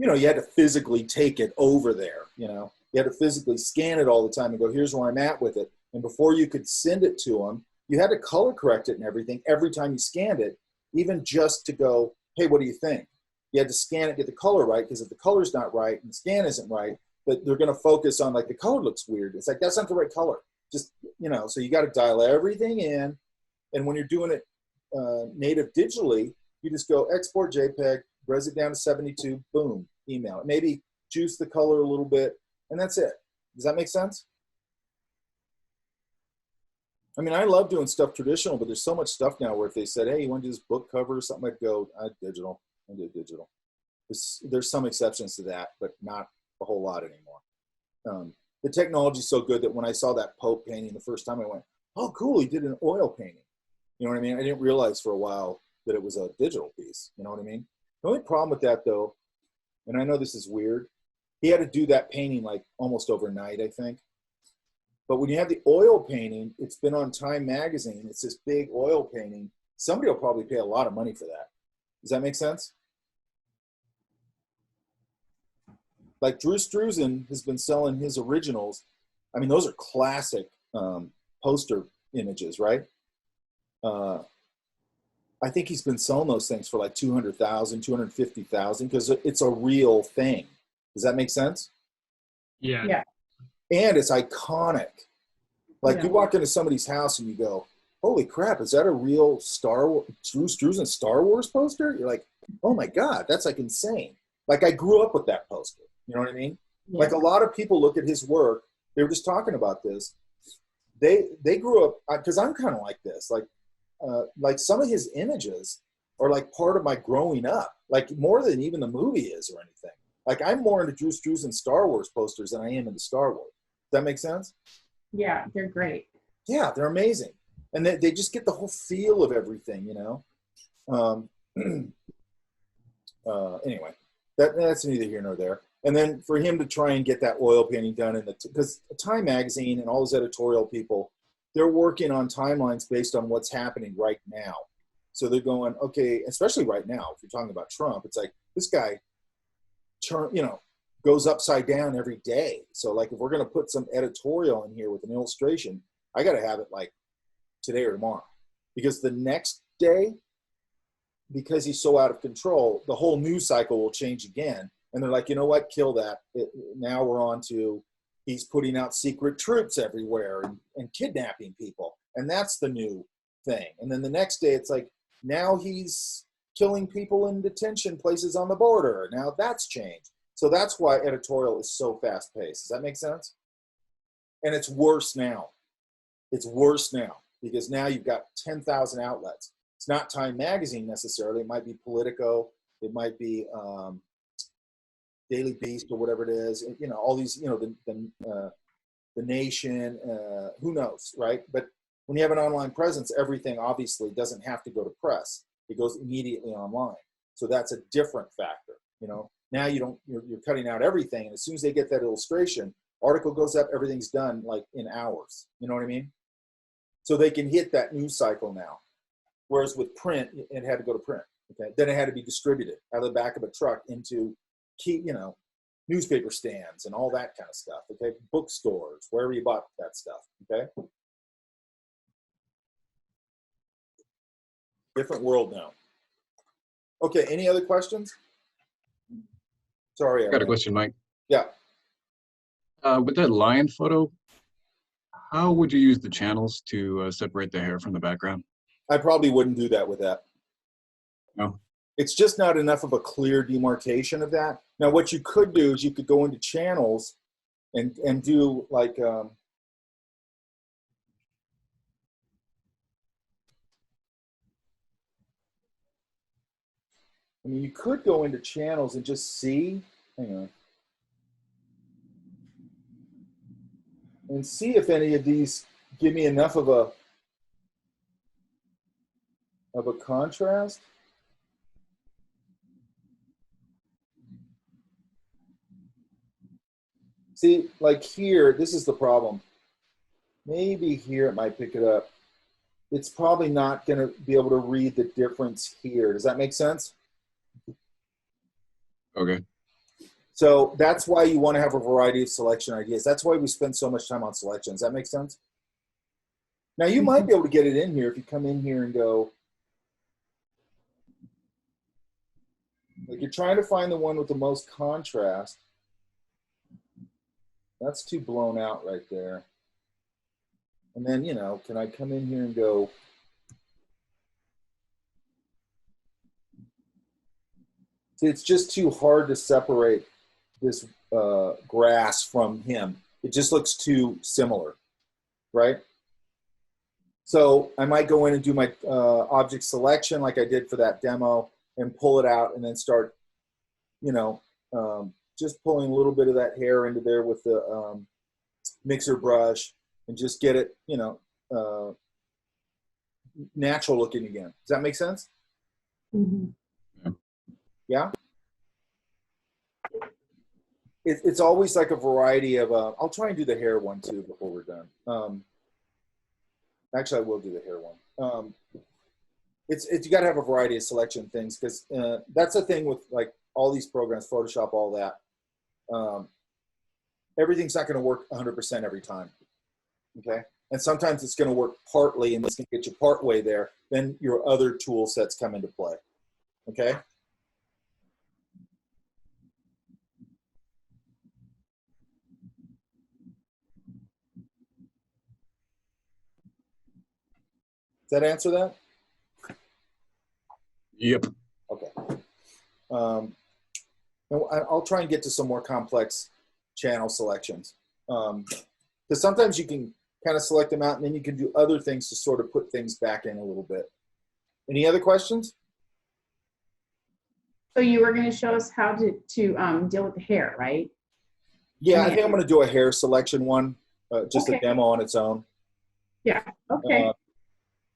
A: you know, you had to physically take it over there. You know, you had to physically scan it all the time and go, here's where I'm at with it. And before you could send it to them, you had to color correct it and everything every time you scanned it, even just to go, hey, what do you think? You had to scan it, get the color right, because if the color's not right and the scan isn't right, but they're going to focus on, like, the color looks weird. It's like, that's not the right color. Just, you know, so you got to dial everything in. And when you're doing it native digitally, you just go export JPEG, res it down to 72, boom, email it. Maybe juice the color a little bit, and that's it. Does that make sense? I mean, I love doing stuff traditional, but there's so much stuff now where if they said, hey, you want to do this book cover or something, I'd go, digital. I do digital. There's some exceptions to that, but not a whole lot anymore. The technology's so good that when I saw that Pope painting the first time, I went, oh, cool, he did an oil painting. You know what I mean? I didn't realize for a while that it was a digital piece. You know what I mean? The only problem with that, though, and I know this is weird, he had to do that painting like almost overnight, I think. But when you have the oil painting, it's been on Time magazine. It's this big oil painting. Somebody will probably pay a lot of money for that. Does that make sense? Like Drew Struzan has been selling his originals. I mean, those are classic poster images, right? I think he's been selling those things for like $200,000, $250,000 because it's a real thing. Does that make sense?
B: Yeah.
G: Yeah.
A: And it's iconic. Like you walk into somebody's house and you go, holy crap, is that a real Drew Struzan Star Wars poster? You're like, oh my God, that's like insane. Like I grew up with that poster. You know what I mean?
G: Yeah.
A: Like a lot of people look at his work. They were just talking about this. They grew up, because I'm kind of like this. Like some of his images are like part of my growing up, like more than even the movie is or anything. Like I'm more into Drew Struzan and Star Wars posters than I am into Star Wars. Does that make sense?
G: Yeah, they're great.
A: Yeah, they're amazing. And they just get the whole feel of everything, you know? Anyway, that's neither here nor there. And then for him to try and get that oil painting done because Time Magazine and all those editorial people, they're working on timelines based on what's happening right now. So they're going, okay, especially right now, if you're talking about Trump, it's like this guy, goes upside down every day. So like if we're going to put some editorial in here with an illustration, I got to have it like today or tomorrow, because the next day, because he's so out of control, the whole news cycle will change again. And they're like, you know what, kill that. Now we're on to, he's putting out secret troops everywhere and kidnapping people. And that's the new thing. And then the next day it's like, now he's killing people in detention places on the border. Now that's changed. So that's why editorial is so fast paced. Does that make sense? And it's worse now. It's worse now because now you've got 10,000 outlets. It's not Time Magazine necessarily. It might be Politico. It might be Daily Beast or whatever it is. All these, the Nation, who knows, right? But when you have an online presence, everything obviously doesn't have to go to press. It goes immediately online. So that's a different factor, Now you're cutting out everything. And as soon as they get that illustration, article goes up, everything's done like in hours. You know what I mean? So they can hit that news cycle now. Whereas with print, it had to go to print. Okay, then it had to be distributed out of the back of a truck into newspaper stands and all that kind of stuff. Okay, bookstores, wherever you bought that stuff. Okay, different world now. Okay, any other questions? Sorry,
H: I got a question, Mike.
A: Yeah.
H: With that lion photo, how would you use the channels to separate the hair from the background?
A: I probably wouldn't do that with that.
H: No.
A: It's just not enough of a clear demarcation of that. Now, what you could do is you could go into channels and do like, you could go into channels and just see, hang on, and see if any of these give me enough of a contrast. See, like here, this is the problem. Maybe here it might pick it up. It's probably not going to be able to read the difference here. Does that make sense?
H: Okay.
A: So that's why you want to have a variety of selection ideas. That's why we spend so much time on selection. Does that make sense? Now, you might be able to get it in here if you come in here and go, like you're trying to find the one with the most contrast. That's too blown out right there. And then, can I come in here and go, see, it's just too hard to separate this grass from him. It just looks too similar, right? So I might go in and do my object selection like I did for that demo and pull it out and then start, just pulling a little bit of that hair into there with the mixer brush and just get it, natural looking again. Does that make sense?
G: Mm-hmm.
A: Yeah? It's always like a variety of, I'll try and do the hair one too before we're done. Actually, I will do the hair one. You got to have a variety of selection things because that's the thing with like all these programs, Photoshop, all that. Everything's not going to work 100% every time. Okay, and sometimes it's going to work partly, and it's going to get you part way there. Then your other tool sets come into play. Okay. Does that answer that?
H: Yep.
A: Okay. And I'll try and get to some more complex channel selections. Because sometimes you can kind of select them out and then you can do other things to sort of put things back in a little bit. Any other questions?
G: So you were going to show us how to deal with the hair, right?
A: Yeah, I think I'm going to do a hair selection one, just
G: Okay.
A: a demo on its own.
G: Yeah. Okay.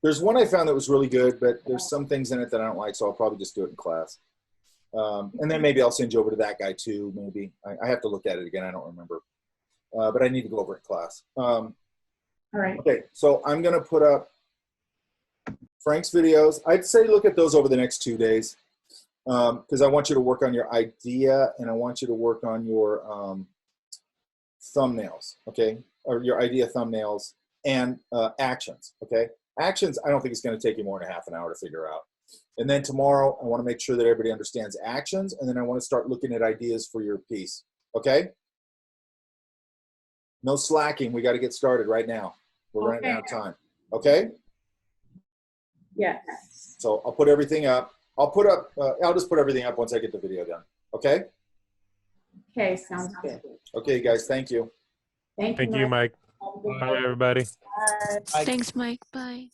A: There's one I found that was really good, but there's some things in it that I don't like, so I'll probably just do it in class. And then maybe I'll send you over to that guy too, maybe. I have to look at it again. I don't remember. But I need to go over it in class.
G: All right.
A: Okay, so I'm going to put up Frank's videos. I'd say look at those over the next 2 days because I want you to work on your idea and I want you to work on your thumbnails, okay? Or your idea thumbnails and actions, okay? Actions, I don't think it's going to take you more than half an hour to figure out. And then tomorrow, I want to make sure that everybody understands actions, and then I want to start looking at ideas for your piece, okay? No slacking. We got to get started right now. We're running out of time, okay?
G: Yeah.
A: So I'll put everything up. I'll just put everything up once I get the video done, okay?
G: Okay, sounds good.
A: Okay, guys, thank you.
G: Thank
C: Thank you, Mike. Bye, everybody.
G: Bye.
E: Thanks, Mike. Bye.